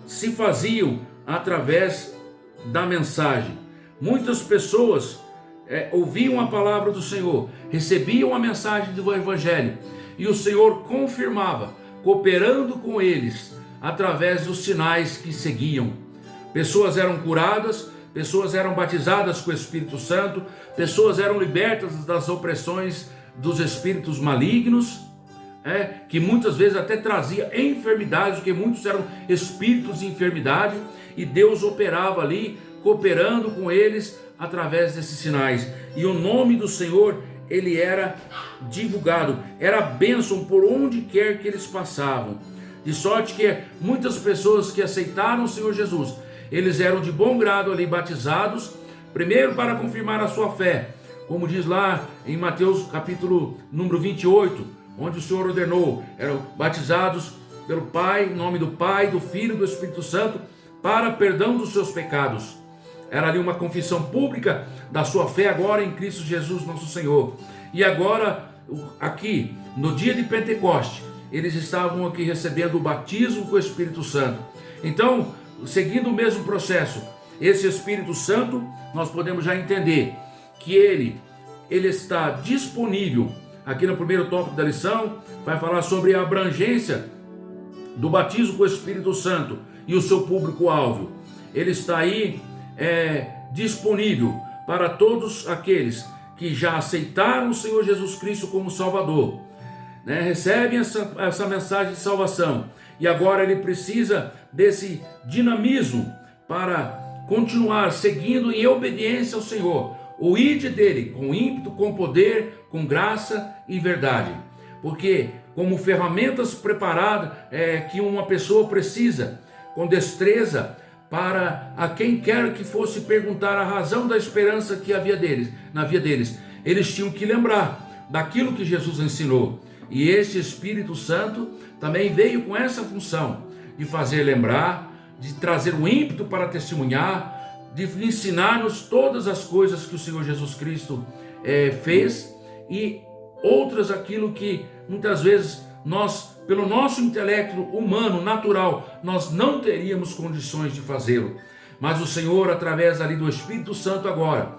se faziam através da mensagem. Muitas pessoas ouviam a palavra do Senhor, recebiam a mensagem do Evangelho, e o Senhor confirmava, cooperando com eles através dos sinais que seguiam. Pessoas eram curadas, pessoas eram batizadas com o Espírito Santo, pessoas eram libertas das opressões dos espíritos malignos, que muitas vezes até trazia enfermidades, porque muitos eram espíritos de enfermidade, e Deus operava ali, cooperando com eles através desses sinais. E o nome do Senhor, ele era divulgado, era bênção por onde quer que eles passavam. De sorte que muitas pessoas que aceitaram o Senhor Jesus, eles eram de bom grado ali batizados, primeiro para confirmar a sua fé, como diz lá em Mateus capítulo número 28, onde o Senhor ordenou, eram batizados pelo Pai, em nome do Pai, do Filho e do Espírito Santo, para perdão dos seus pecados. Era ali uma confissão pública da sua fé agora em Cristo Jesus, nosso Senhor. E agora, aqui, no dia de Pentecoste, eles estavam aqui recebendo o batismo com o Espírito Santo. Então, seguindo o mesmo processo, esse Espírito Santo, nós podemos já entender que ele está disponível. Aqui no primeiro tópico da lição, vai falar sobre a abrangência do batismo com o Espírito Santo e o seu público-alvo. Ele está aí disponível para todos aqueles que já aceitaram o Senhor Jesus Cristo como Salvador, né? Recebem essa mensagem de salvação, e agora ele precisa desse dinamismo para continuar seguindo em obediência ao Senhor, o ide dele, com ímpeto, com poder, com graça e verdade, porque como ferramentas preparadas que uma pessoa precisa, com destreza, para a quem quer que fosse perguntar a razão da esperança que havia na vida deles. Eles tinham que lembrar daquilo que Jesus ensinou, e esse Espírito Santo também veio com essa função de fazer lembrar, de trazer um ímpeto para testemunhar, de ensinar-nos todas as coisas que o Senhor Jesus Cristo fez, e outras aquilo que muitas vezes nós, pelo nosso intelecto humano, natural, nós não teríamos condições de fazê-lo. Mas o Senhor, através ali do Espírito Santo agora,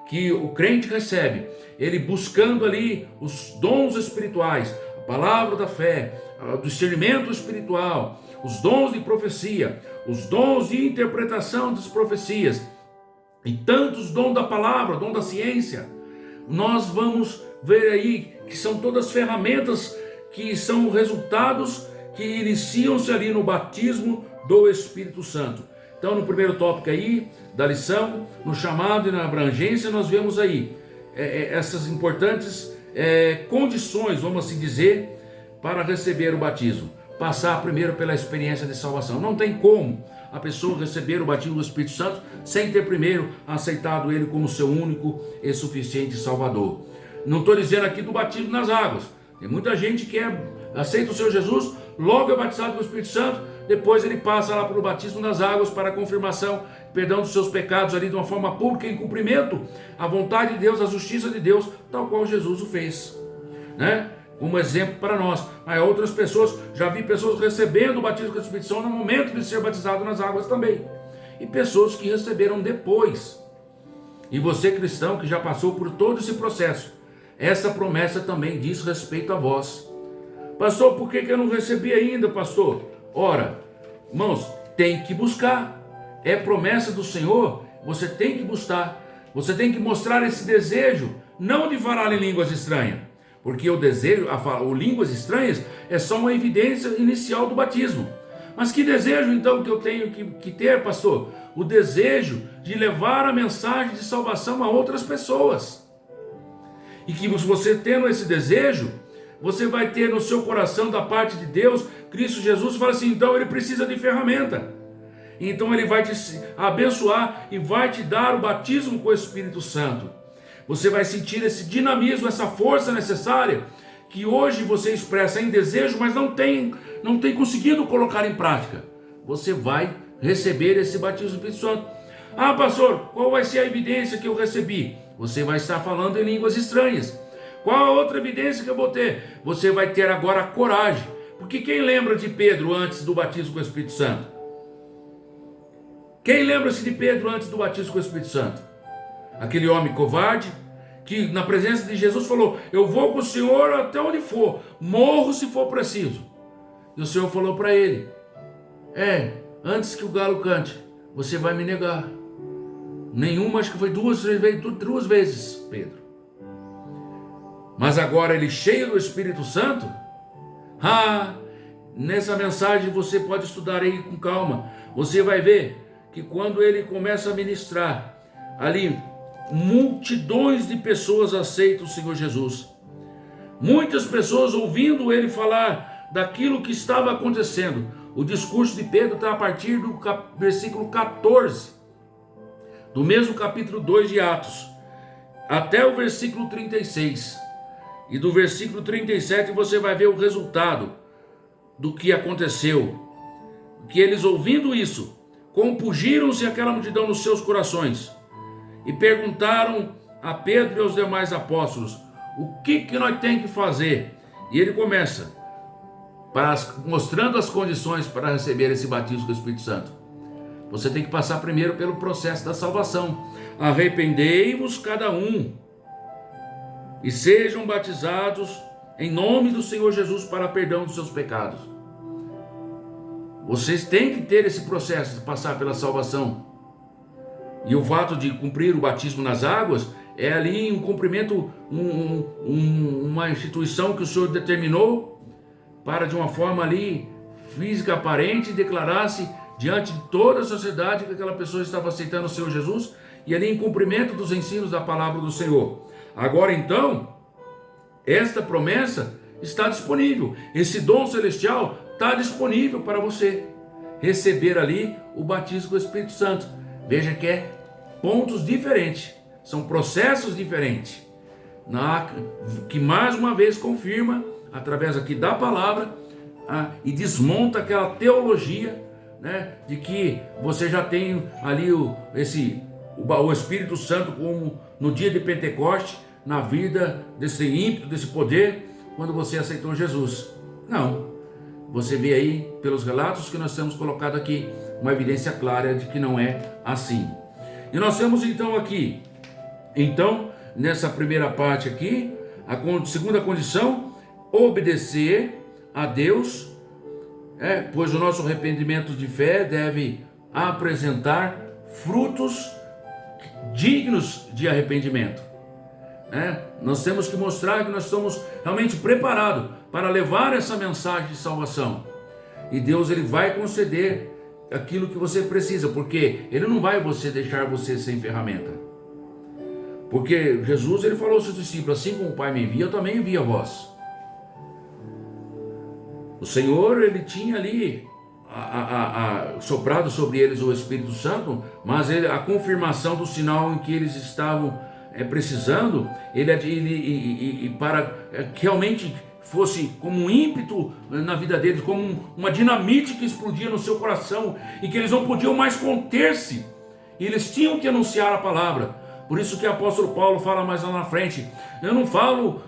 que o crente recebe, ele buscando ali os dons espirituais, a palavra da fé, o discernimento espiritual, os dons de profecia, os dons de interpretação das profecias, e tantos dons da palavra, dom da ciência, nós vamos ver aí que são todas ferramentas que são resultados que iniciam-se ali no batismo do Espírito Santo. Então, no primeiro tópico aí da lição, no chamado e na abrangência, nós vemos aí essas importantes condições, vamos assim dizer, para receber o batismo. Passar primeiro pela experiência de salvação. Não tem como a pessoa receber o batismo do Espírito Santo sem ter primeiro aceitado ele como seu único e suficiente Salvador. Não estou dizendo aqui do batismo nas águas. Tem muita gente que aceita o Senhor Jesus, logo é batizado com o Espírito Santo, depois ele passa lá para o batismo nas águas, para a confirmação, perdão dos seus pecados ali de uma forma pública, em cumprimento à vontade de Deus, à justiça de Deus, tal qual Jesus o fez, né? Como exemplo para nós. Mas outras pessoas, já vi pessoas recebendo o batismo com o Espírito Santo no momento de ser batizado nas águas também, e pessoas que receberam depois. E você, cristão, que já passou por todo esse processo, essa promessa também diz respeito a vós. Pastor, por que eu não recebi ainda, pastor? Ora, irmãos, tem que buscar. É promessa do Senhor, você tem que buscar. Você tem que mostrar esse desejo, não de falar em línguas estranhas, porque o desejo, o línguas estranhas, é só uma evidência inicial do batismo. Mas que desejo então que eu tenho que ter, pastor? O desejo de levar a mensagem de salvação a outras pessoas. E que você tendo esse desejo, você vai ter no seu coração da parte de Deus, Cristo Jesus, fala assim, então ele precisa de ferramenta. Então ele vai te abençoar e vai te dar o batismo com o Espírito Santo. Você vai sentir esse dinamismo, essa força necessária, que hoje você expressa em desejo, mas não tem conseguido colocar em prática. Você vai receber esse batismo do Espírito Santo. Ah, pastor, qual vai ser a evidência que eu recebi? Você vai estar falando em línguas estranhas. Qual a outra evidência que eu vou ter? Você vai ter agora a coragem. Porque quem lembra de Pedro antes do batismo com o Espírito Santo? Quem lembra-se de Pedro antes do batismo com o Espírito Santo? Aquele homem covarde que na presença de Jesus falou, eu vou com o Senhor até onde for, morro se for preciso. E o Senhor falou para ele, antes que o galo cante, você vai me negar. Nenhuma, acho que foi duas vezes, Pedro. Mas agora ele cheio do Espírito Santo, nessa mensagem você pode estudar aí com calma. Você vai ver que quando ele começa a ministrar, ali multidões de pessoas aceitam o Senhor Jesus. Muitas pessoas ouvindo ele falar daquilo que estava acontecendo. O discurso de Pedro está a partir do versículo 14, do mesmo capítulo 2 de Atos, até o versículo 36. E do versículo 37 você vai ver o resultado do que aconteceu, que eles, ouvindo isso, compungiram-se aquela multidão nos seus corações e perguntaram a Pedro e aos demais apóstolos: o que nós temos que fazer? E ele começa mostrando as condições para receber esse batismo com o Espírito Santo. Você tem que passar primeiro pelo processo da salvação. Arrependei-vos cada um e sejam batizados em nome do Senhor Jesus para perdão dos seus pecados. Vocês têm que ter esse processo de passar pela salvação. E o fato de cumprir o batismo nas águas é ali um cumprimento, uma instituição que o Senhor determinou para, de uma forma ali física aparente, declarar-se diante de toda a sociedade que aquela pessoa estava aceitando o Senhor Jesus, e ali em cumprimento dos ensinos da palavra do Senhor. Agora então, esta promessa está disponível, esse dom celestial está disponível para você receber ali o batismo com o Espírito Santo. Veja que é pontos diferentes, são processos diferentes, que mais uma vez confirma, através aqui da palavra, e desmonta aquela teologia, né, de que você já tem ali o Espírito Santo como no dia de Pentecoste, na vida desse ímpeto, desse poder, quando você aceitou Jesus. Não, você vê aí pelos relatos que nós temos colocado aqui uma evidência clara de que não é assim. E nós temos então aqui, nessa primeira parte aqui, a segunda condição: obedecer a Deus, pois o nosso arrependimento de fé deve apresentar frutos dignos de arrependimento. Nós temos que mostrar que nós estamos realmente preparados para levar essa mensagem de salvação. E Deus, ele vai conceder aquilo que você precisa, porque ele não vai deixar você sem ferramenta. Porque Jesus, ele falou aos seus discípulos: assim como o Pai me envia, eu também envio a vós. O Senhor, ele tinha ali soprado sobre eles o Espírito Santo, mas a confirmação do sinal em que eles estavam precisando, para que realmente fosse como um ímpeto na vida deles, como uma dinamite que explodia no seu coração, e que eles não podiam mais conter-se, e eles tinham que anunciar a palavra. Por isso que o apóstolo Paulo fala mais lá na frente: eu não falo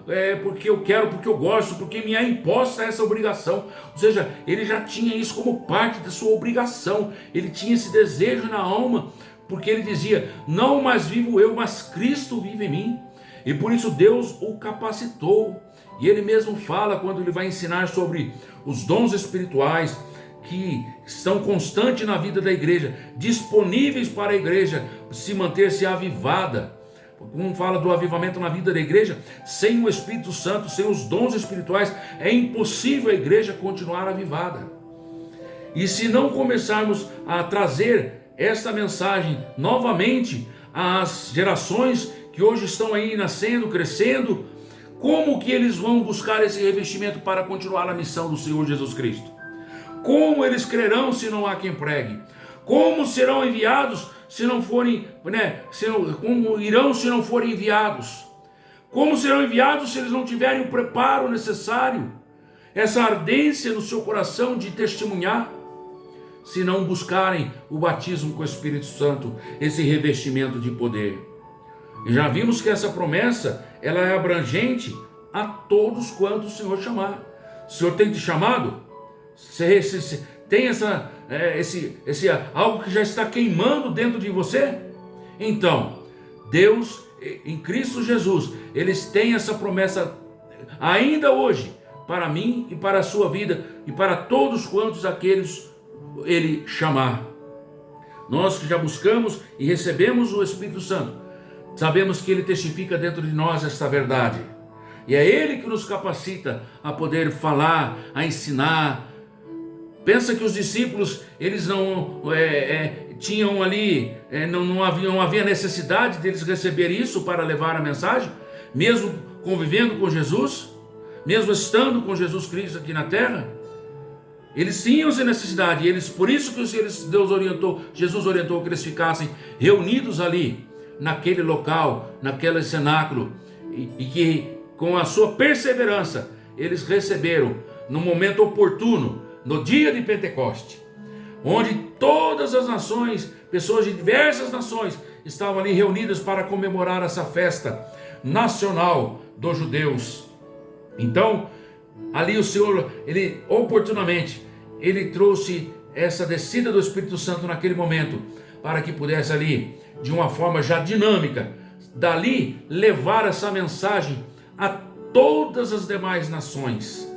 porque eu quero, porque eu gosto, porque me é imposta essa obrigação. Ou seja, ele já tinha isso como parte da sua obrigação, ele tinha esse desejo na alma, porque ele dizia: não mais vivo eu, mas Cristo vive em mim. E por isso Deus o capacitou. E ele mesmo fala, quando ele vai ensinar sobre os dons espirituais que estão constantes na vida da igreja, disponíveis para a igreja se manter-se avivada. Como fala do avivamento na vida da igreja, sem o Espírito Santo, sem os dons espirituais, é impossível a igreja continuar avivada. E se não começarmos a trazer esta mensagem novamente às gerações que hoje estão aí nascendo, crescendo, como que eles vão buscar esse revestimento para continuar a missão do Senhor Jesus Cristo? Como eles crerão se não há quem pregue? Como serão enviados se não forem, como irão se não forem enviados? Como serão enviados se eles não tiverem o preparo necessário, essa ardência no seu coração de testemunhar, se não buscarem o batismo com o Espírito Santo, esse revestimento de poder? E já vimos que essa promessa, ela é abrangente a todos quantos o Senhor chamar. O Senhor tem te chamado? Você tem algo que já está queimando dentro de você? Então, Deus, em Cristo Jesus, eles têm essa promessa ainda hoje, para mim e para a sua vida, e para todos quantos aqueles Ele chamar. Nós que já buscamos e recebemos o Espírito Santo, sabemos que Ele testifica dentro de nós esta verdade. E é Ele que nos capacita a poder falar, a ensinar. Pensa que os discípulos, eles não tinham ali, não havia necessidade deles receber isso para levar a mensagem, mesmo convivendo com Jesus, mesmo estando com Jesus Cristo aqui na terra. Eles tinham essa necessidade, por isso que Jesus orientou que eles ficassem reunidos ali, naquele local, naquele cenáculo, e que com a sua perseverança, eles receberam no momento oportuno, no dia de Pentecoste, onde todas as nações, pessoas de diversas nações, estavam ali reunidas para comemorar essa festa nacional dos judeus. Então, ali o Senhor, ele oportunamente, ele trouxe essa descida do Espírito Santo naquele momento, para que pudesse ali, de uma forma já dinâmica, dali levar essa mensagem a todas as demais nações.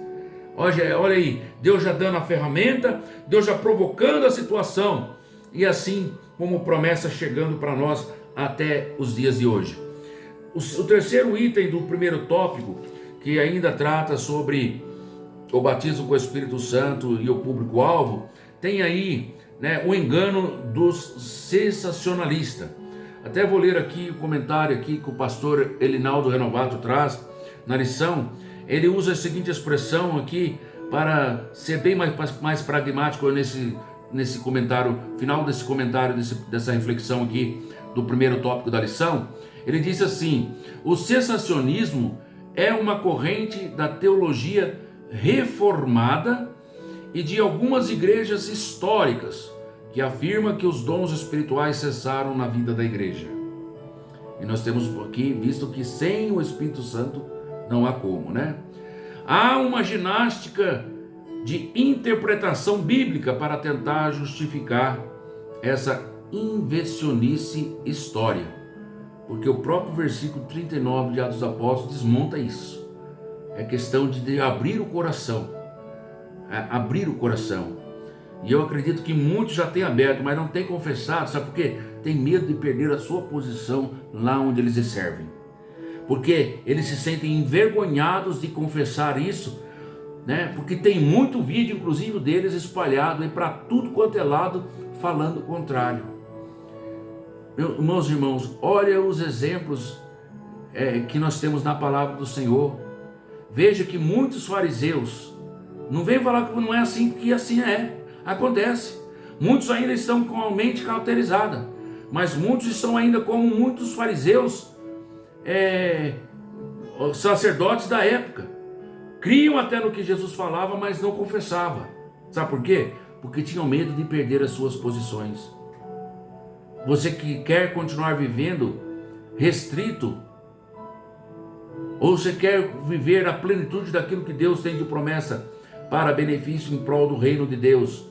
Olha aí, Deus já dando a ferramenta, Deus já provocando a situação, e assim como promessa chegando para nós até os dias de hoje. O terceiro item do primeiro tópico, que ainda trata sobre o batismo com o Espírito Santo e o público-alvo, tem aí, o engano dos sensacionalistas. Até vou ler aqui o comentário aqui que o pastor Elinaldo Renovato traz na lição. Ele usa a seguinte expressão aqui para ser bem mais pragmático nesse comentário, final desse comentário, dessa reflexão aqui do primeiro tópico da lição. Ele diz assim: o sensacionismo é uma corrente da teologia reformada e de algumas igrejas históricas que afirma que os dons espirituais cessaram na vida da igreja. E nós temos aqui visto que sem o Espírito Santo não há como, Há uma ginástica de interpretação bíblica para tentar justificar essa invencionice história, porque o próprio versículo 39 de Atos dos Apóstolos desmonta isso. É questão de abrir o coração, e eu acredito que muitos já têm aberto, mas não têm confessado. Sabe por quê? Tem medo de perder a sua posição lá onde eles servem, porque eles se sentem envergonhados de confessar isso, porque tem muito vídeo, inclusive deles, espalhado aí para tudo quanto é lado, falando o contrário. Meus irmãos, olha os exemplos que nós temos na palavra do Senhor. Veja que muitos fariseus, não vem falar que não é assim, porque assim acontece. Muitos ainda estão com a mente cauterizada, mas muitos estão ainda como muitos fariseus, sacerdotes da época. Criam até no que Jesus falava, mas não confessava. Sabe por quê? Porque tinham medo de perder as suas posições. Você que quer continuar vivendo restrito, ou você quer viver a plenitude daquilo que Deus tem de promessa para benefício em prol do reino de Deus,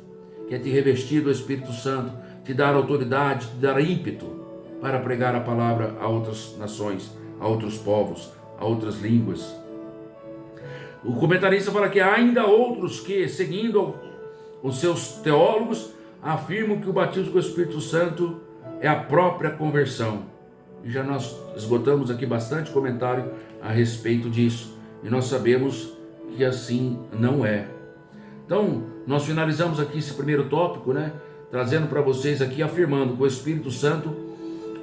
que é te revestir do Espírito Santo, te dar autoridade, te dar ímpeto para pregar a palavra a outras nações, a outros povos, a outras línguas. O comentarista fala que há ainda outros que, seguindo os seus teólogos, afirmam que o batismo com o Espírito Santo é a própria conversão. E já nós esgotamos aqui bastante comentário a respeito disso, e nós sabemos que assim não é. Então, nós finalizamos aqui esse primeiro tópico, trazendo para vocês aqui, afirmando que o Espírito Santo,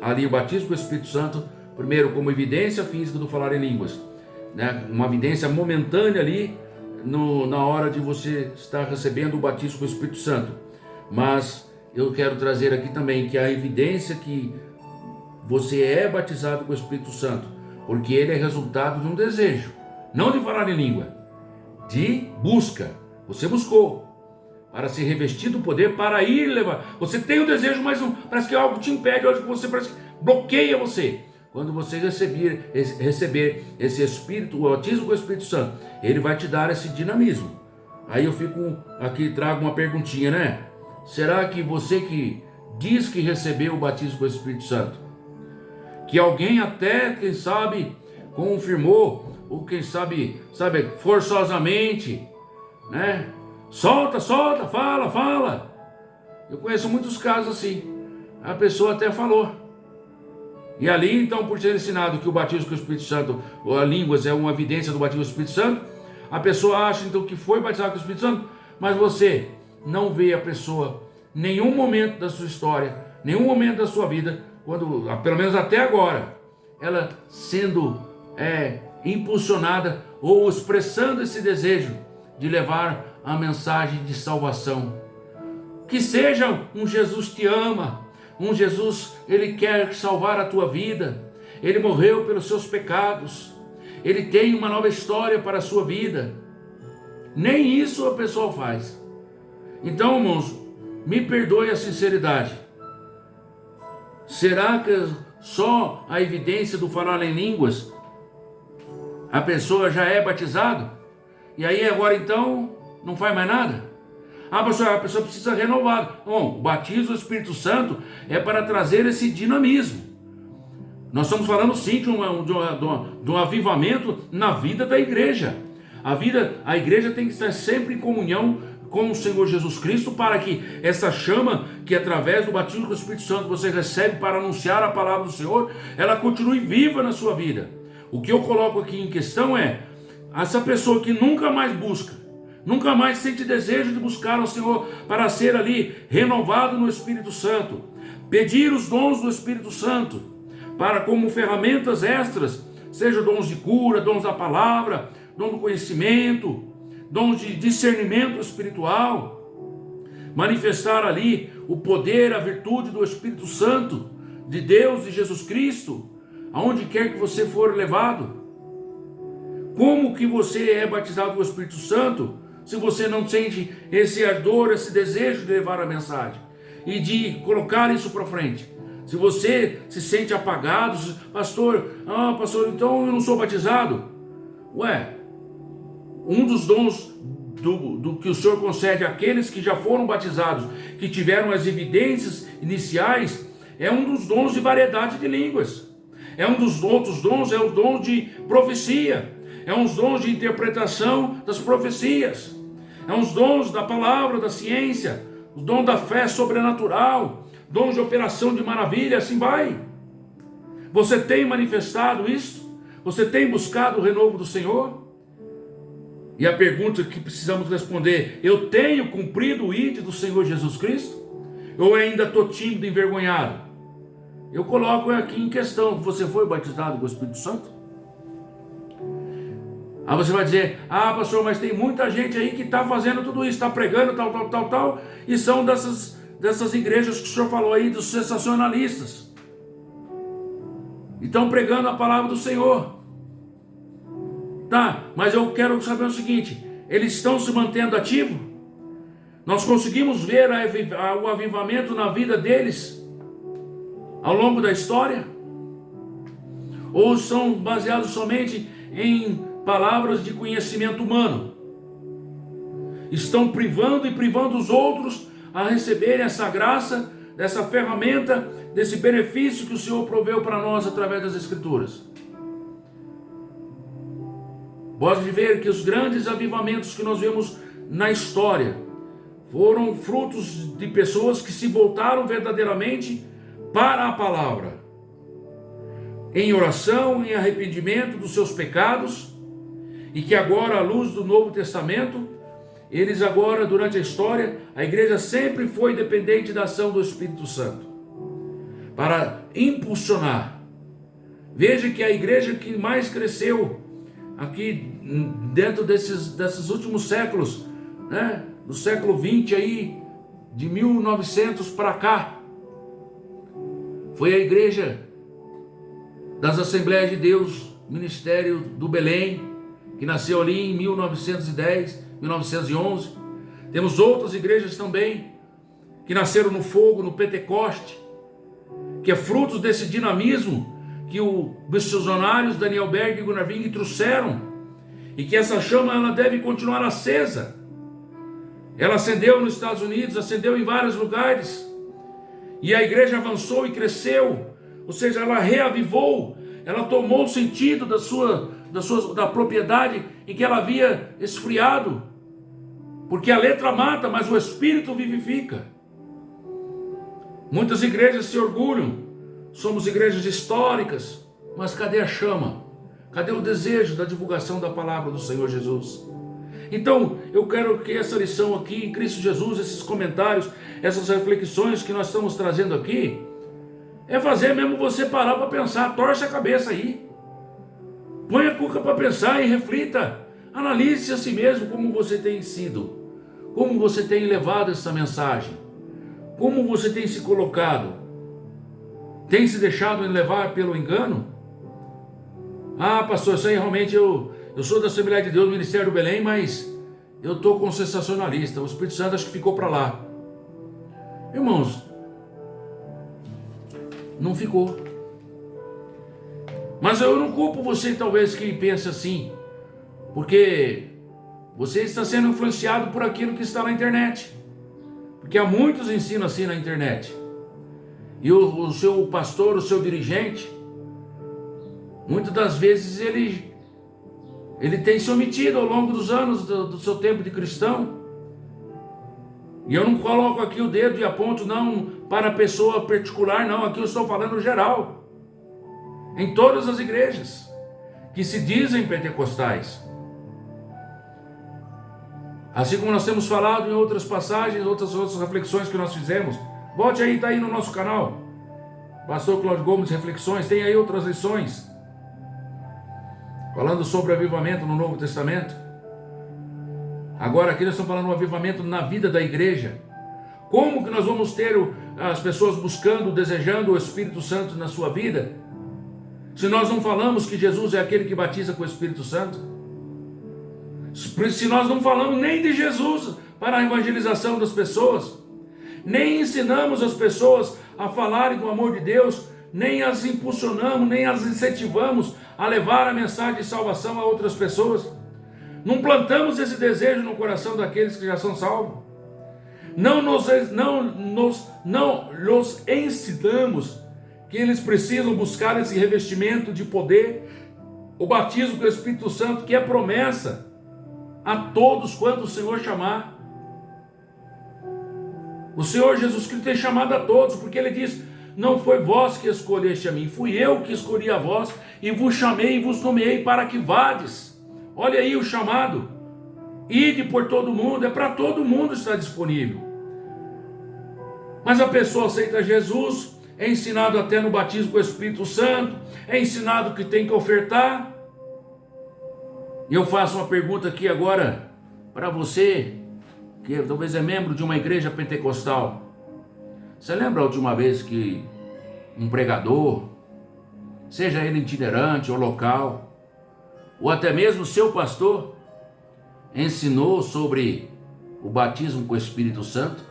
ali o batismo com o Espírito Santo, primeiro como evidência física do falar em línguas, uma evidência momentânea ali, na hora de você estar recebendo o batismo com o Espírito Santo. Mas eu quero trazer aqui também que a evidência que você é batizado com o Espírito Santo, porque ele é resultado de um desejo, não de falar em língua, de busca. Você buscou para ser revestido do poder, para ir levar. Você tem o desejo, mas parece que algo te impede, algo que você parece que bloqueia você. Quando você receber esse Espírito, o batismo com o Espírito Santo, ele vai te dar esse dinamismo. Aí eu fico aqui, trago uma perguntinha, Será que você que diz que recebeu o batismo com o Espírito Santo, que alguém até, quem sabe, confirmou, ou quem sabe, forçosamente, solta, fala. Eu conheço muitos casos assim. A pessoa até falou. E ali, então, por ser ensinado que o batismo com o Espírito Santo, ou a línguas, é uma evidência do batismo com o Espírito Santo, a pessoa acha, então, que foi batizado com o Espírito Santo, mas você não vê a pessoa, nenhum momento da sua história, nenhum momento da sua vida, quando, pelo menos até agora, ela sendo impulsionada ou expressando esse desejo de levar a mensagem de salvação. Que seja um Jesus te ama, um Jesus, ele quer salvar a tua vida, ele morreu pelos seus pecados, ele tem uma nova história para a sua vida. Nem isso a pessoa faz. Então, irmãos, me perdoe a sinceridade. Será que só a evidência do falar em línguas a pessoa já é batizado? E aí agora então não faz mais nada? Ah, pastor, a pessoa precisa renovar. Bom, o batismo do Espírito Santo é para trazer esse dinamismo. Nós estamos falando sim de um avivamento na vida da igreja. A igreja tem que estar sempre em comunhão com o Senhor Jesus Cristo, para que essa chama, que através do batismo com o Espírito Santo você recebe para anunciar a palavra do Senhor, ela continue viva na sua vida. O que eu coloco aqui em questão é, essa pessoa que nunca mais busca, nunca mais sente desejo de buscar ao Senhor para ser ali renovado no Espírito Santo, pedir os dons do Espírito Santo, para como ferramentas extras, seja dons de cura, dons da palavra, dom do conhecimento, dons de discernimento espiritual, manifestar ali o poder, a virtude do Espírito Santo, de Deus, de Jesus Cristo, aonde quer que você for levado. Como que você é batizado com o Espírito Santo, se você não sente esse ardor, esse desejo de levar a mensagem, e de colocar isso para frente? Se você se sente apagado, pastor, então eu não sou batizado. Ué, um dos dons do que o Senhor concede àqueles que já foram batizados, que tiveram as evidências iniciais, é um dos dons de variedade de línguas. É um dos outros dons, é o dom de profecia. É uns dons de interpretação das profecias. É uns dons da palavra, da ciência, o dom da fé sobrenatural, dons de operação de maravilha, assim vai. Você tem manifestado isso? Você tem buscado o renovo do Senhor? E a pergunta que precisamos responder: eu tenho cumprido o ID do Senhor Jesus Cristo? Ou ainda estou tímido, envergonhado? Eu coloco aqui em questão: você foi batizado com o Espírito Santo? Aí você vai dizer: ah, pastor, mas tem muita gente aí que está fazendo tudo isso, está pregando tal, e são dessas igrejas que o senhor falou aí, dos sensacionalistas. E estão pregando a palavra do Senhor. Tá, mas eu quero saber o seguinte: eles estão se mantendo ativos? Nós conseguimos ver o avivamento na vida deles ao longo da história? Ou são baseados somente em palavras de conhecimento humano? Estão privando os outros a receberem essa graça, dessa ferramenta, desse benefício que o Senhor proveu para nós através das Escrituras. Pode ver que os grandes avivamentos que nós vemos na história foram frutos de pessoas que se voltaram verdadeiramente para a palavra, em oração, em arrependimento dos seus pecados, e que agora, à luz do Novo Testamento, eles agora, durante a história, a igreja sempre foi dependente da ação do Espírito Santo para impulsionar. Veja que a igreja que mais cresceu aqui dentro desses últimos séculos, né, do século 20 aí, de 1900 para cá, foi a igreja das Assembleias de Deus, Ministério do Belém, que nasceu ali em 1910, 1911. Temos outras igrejas também que nasceram no fogo, no Pentecoste, que é fruto desse dinamismo que os missionários Daniel Berg e Gunnar Wing trouxeram, e que essa chama ela deve continuar acesa. Ela acendeu nos Estados Unidos, acendeu em vários lugares, e a igreja avançou e cresceu, ou seja, ela reavivou, ela tomou o sentido da propriedade em que ela havia esfriado, porque a letra mata, mas o Espírito vivifica. Muitas igrejas se orgulham, somos igrejas históricas, mas cadê a chama? Cadê o desejo da divulgação da palavra do Senhor Jesus? Então, eu quero que essa lição aqui em Cristo Jesus, esses comentários, essas reflexões que nós estamos trazendo aqui, é fazer mesmo você parar para pensar, torce a cabeça aí, põe a cuca para pensar e reflita, analise a si mesmo como você tem sido, como você tem levado essa mensagem, como você tem se colocado. Tem se deixado levar pelo engano? Ah, pastor, isso aí realmente eu sou da Assembleia de Deus, Ministério do Belém, mas eu estou com o sensacionalista, o Espírito Santo acho que ficou para lá. Irmãos, não ficou. Mas eu não culpo você talvez que pensa assim, porque você está sendo influenciado por aquilo que está na internet. Porque há muitos ensinos assim na internet. E o seu pastor, o seu dirigente, muitas das vezes ele tem se omitido ao longo dos anos do seu tempo de cristão. E eu não coloco aqui o dedo e aponto não para a pessoa particular, não. Aqui eu estou falando geral. Em todas as igrejas que se dizem pentecostais. Assim como nós temos falado em outras passagens, outras reflexões que nós fizemos. Volte aí, está aí no nosso canal. Pastor Cláudio Gomes Reflexões, tem aí outras lições. Falando sobre avivamento no Novo Testamento. Agora aqui nós estamos falando do avivamento na vida da igreja. Como que nós vamos ter as pessoas buscando, desejando o Espírito Santo na sua vida? Se nós não falamos que Jesus é aquele que batiza com o Espírito Santo? Se nós não falamos nem de Jesus para a evangelização das pessoas, nem ensinamos as pessoas a falarem do amor de Deus, nem as impulsionamos, nem as incentivamos a levar a mensagem de salvação a outras pessoas, não plantamos esse desejo no coração daqueles que já são salvos, não los ensinamos que eles precisam buscar esse revestimento de poder, o batismo com o Espírito Santo, que é promessa a todos quanto o Senhor chamar. O Senhor Jesus Cristo tem chamado a todos, porque Ele diz: não foi vós que escolheste a mim, fui eu que escolhi a vós, e vos chamei e vos nomeei para que vades. Olha aí o chamado, ide por todo mundo, é para todo mundo estar disponível. Mas a pessoa aceita Jesus, é ensinado até no batismo com o Espírito Santo, é ensinado que tem que ofertar. E eu faço uma pergunta aqui agora para você, que talvez é membro de uma igreja pentecostal. Você lembra a última vez que um pregador, seja ele itinerante ou local, ou até mesmo seu pastor, ensinou sobre o batismo com o Espírito Santo?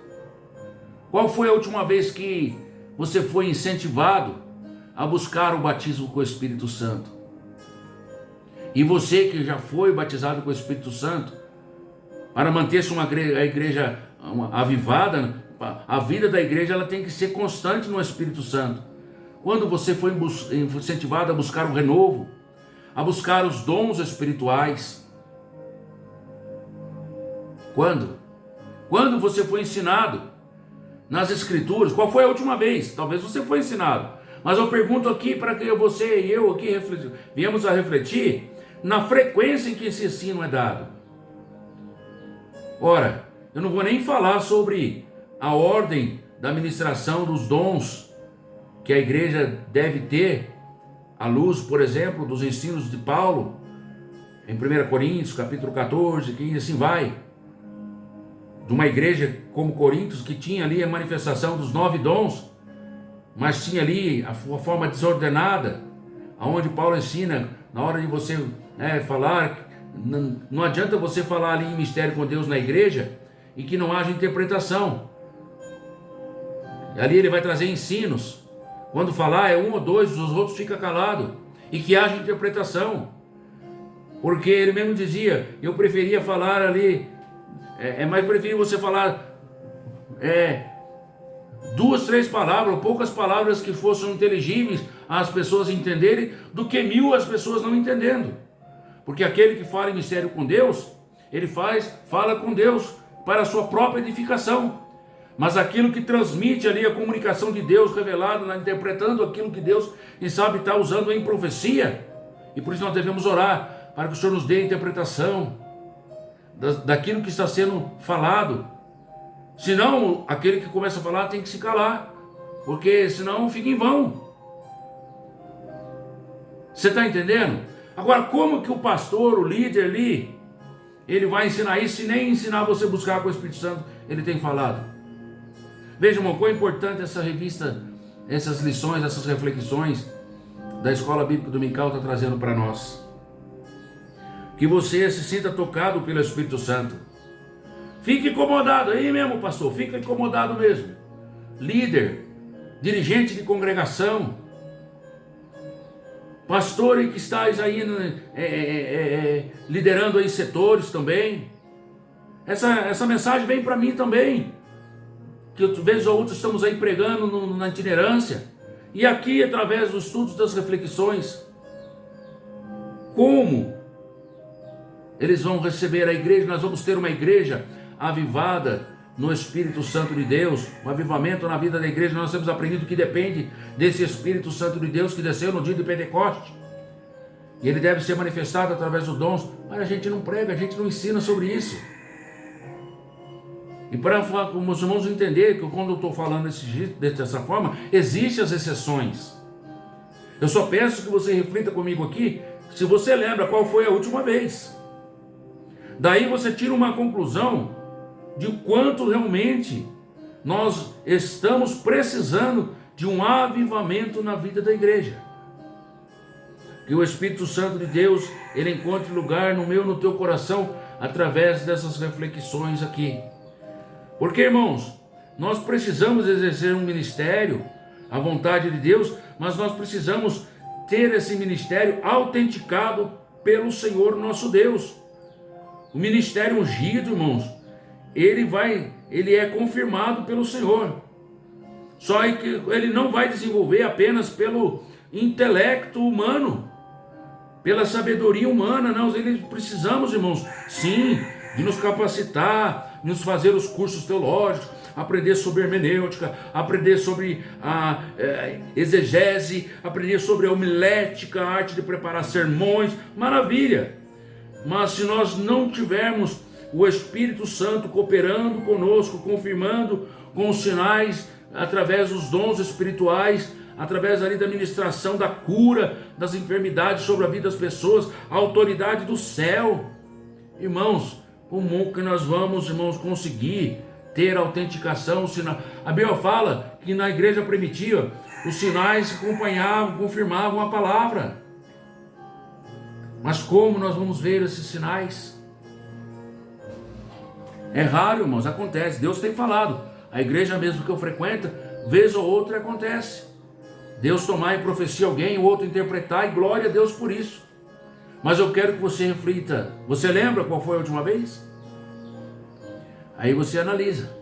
Qual foi a última vez que você foi incentivado a buscar o batismo com o Espírito Santo? E você que já foi batizado com o Espírito Santo, para manter-se a igreja avivada, a vida da igreja ela tem que ser constante no Espírito Santo. Quando você foi incentivado a buscar o renovo, a buscar os dons espirituais? Quando? Quando você foi ensinado nas Escrituras? Qual foi a última vez? Talvez você foi ensinado. Mas eu pergunto aqui para que você e eu aqui viemos a refletir na frequência em que esse ensino é dado. Ora, eu não vou nem falar sobre a ordem da ministração dos dons que a igreja deve ter, à luz, por exemplo, dos ensinos de Paulo, em 1 Coríntios, capítulo 14, 15, assim vai. De uma igreja como Coríntios, que tinha ali a manifestação dos 9 dons, mas tinha ali a forma desordenada, aonde Paulo ensina, na hora de você falar, não adianta você falar ali em mistério com Deus na igreja e que não haja interpretação. Ali ele vai trazer ensinos. Quando falar é um ou dois, os outros ficam calados. E que haja interpretação. Porque ele mesmo dizia, eu preferia falar ali, mas preferia você falar 2, 3 palavras, poucas palavras que fossem inteligíveis às pessoas entenderem, do que 1000 as pessoas não entendendo. Porque aquele que fala em mistério com Deus, ele fala com Deus para a sua própria edificação. Mas aquilo que transmite ali a comunicação de Deus revelada, interpretando aquilo que Deus, quem sabe, está usando em profecia. E por isso nós devemos orar, para que o Senhor nos dê a interpretação daquilo que está sendo falado. Senão, aquele que começa a falar tem que se calar, porque senão fica em vão. Você está entendendo? Agora, como que o pastor, o líder ali, ele vai ensinar isso se nem ensinar você a buscar com o Espírito Santo ele tem falado? Veja, irmão, quão importante essa revista, essas lições, essas reflexões da Escola Bíblica Dominical está trazendo para nós. Que você se sinta tocado pelo Espírito Santo. Fique incomodado aí mesmo, pastor, fica incomodado mesmo. Líder, dirigente de congregação, pastor que estáis aí liderando aí setores também. Essa mensagem vem para mim também, que vez ou outra estamos aí pregando na itinerância, e aqui através dos estudos, das reflexões, como eles vão receber a igreja. Nós vamos ter uma igreja avivada no Espírito Santo de Deus, um avivamento na vida da igreja. Nós temos aprendido que depende desse Espírito Santo de Deus que desceu no dia de Pentecoste, e ele deve ser manifestado através dos dons, mas a gente não prega, a gente não ensina sobre isso. E para os irmãos entender que quando eu estou falando dessa forma, existem as exceções. Eu só peço que você reflita comigo aqui, se você lembra qual foi a última vez. Daí você tira uma conclusão de quanto realmente nós estamos precisando de um avivamento na vida da igreja. Que o Espírito Santo de Deus, ele encontre lugar no meu, no teu coração, através dessas reflexões aqui. Porque, irmãos, nós precisamos exercer um ministério, a vontade de Deus, mas nós precisamos ter esse ministério autenticado pelo Senhor nosso Deus. O ministério ungido, irmãos, ele é confirmado pelo Senhor. Só que ele não vai desenvolver apenas pelo intelecto humano, pela sabedoria humana. Não, precisamos, irmãos, sim, de nos capacitar, de nos fazer os cursos teológicos, aprender sobre hermenêutica, aprender sobre a exegese, aprender sobre a homilética, a arte de preparar sermões, maravilha. Mas se nós não tivermos o Espírito Santo cooperando conosco, confirmando com os sinais, através dos dons espirituais, através ali da ministração da cura das enfermidades sobre a vida das pessoas, a autoridade do céu, irmãos, como que nós vamos, irmãos, conseguir ter a autenticação? A Bíblia fala que na igreja primitiva os sinais acompanhavam, confirmavam a palavra. Mas como nós vamos ver esses sinais? É raro, irmãos, acontece. Deus tem falado. A igreja mesmo que eu frequento, vez ou outra acontece. Deus tomar em profecia alguém, o outro interpretar, e glória a Deus por isso. Mas eu quero que você reflita. Você lembra qual foi a última vez? Aí você analisa.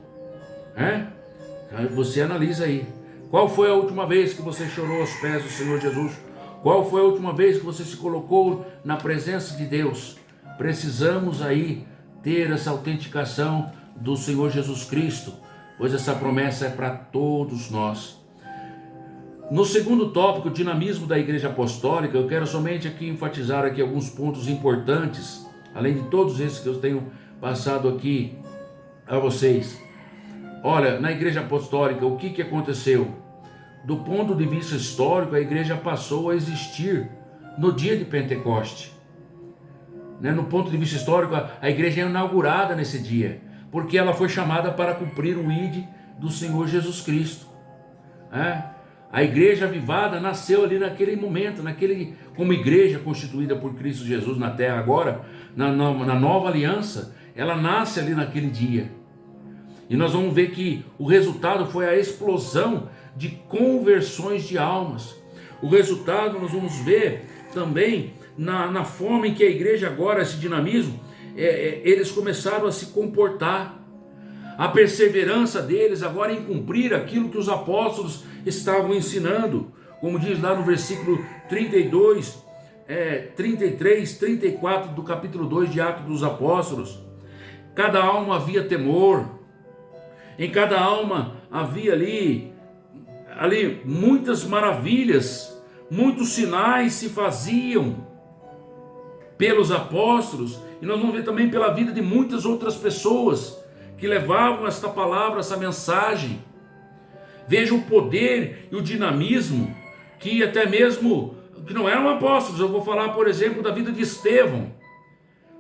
Aí você analisa aí. Qual foi a última vez que você chorou aos pés do Senhor Jesus? Qual foi a última vez que você se colocou na presença de Deus? Precisamos aí ter essa autenticação do Senhor Jesus Cristo, pois essa promessa é para todos nós. No segundo tópico, o dinamismo da igreja apostólica, eu quero somente aqui enfatizar aqui alguns pontos importantes, além de todos esses que eu tenho passado aqui a vocês. Olha, na igreja apostólica, o que aconteceu? Do ponto de vista histórico, a igreja passou a existir no dia de Pentecoste. No ponto de vista histórico, a igreja é inaugurada nesse dia, porque ela foi chamada para cumprir o ID do Senhor Jesus Cristo. A igreja avivada nasceu ali naquele momento, como igreja constituída por Cristo Jesus na terra agora, na nova aliança, ela nasce ali naquele dia. E nós vamos ver que o resultado foi a explosão de conversões de almas. O resultado nós vamos ver também na forma em que a igreja agora, esse dinamismo, eles começaram a se comportar. A perseverança deles agora em cumprir aquilo que os apóstolos estavam ensinando, como diz lá no versículo 32, 33, 34 do capítulo 2 de Atos dos Apóstolos. Cada alma havia temor, em cada alma havia ali muitas maravilhas, muitos sinais se faziam pelos apóstolos, e nós vamos ver também pela vida de muitas outras pessoas que levavam esta palavra, essa mensagem. Veja o poder e o dinamismo que até mesmo que não eram apóstolos. Eu vou falar, por exemplo, da vida de Estevão,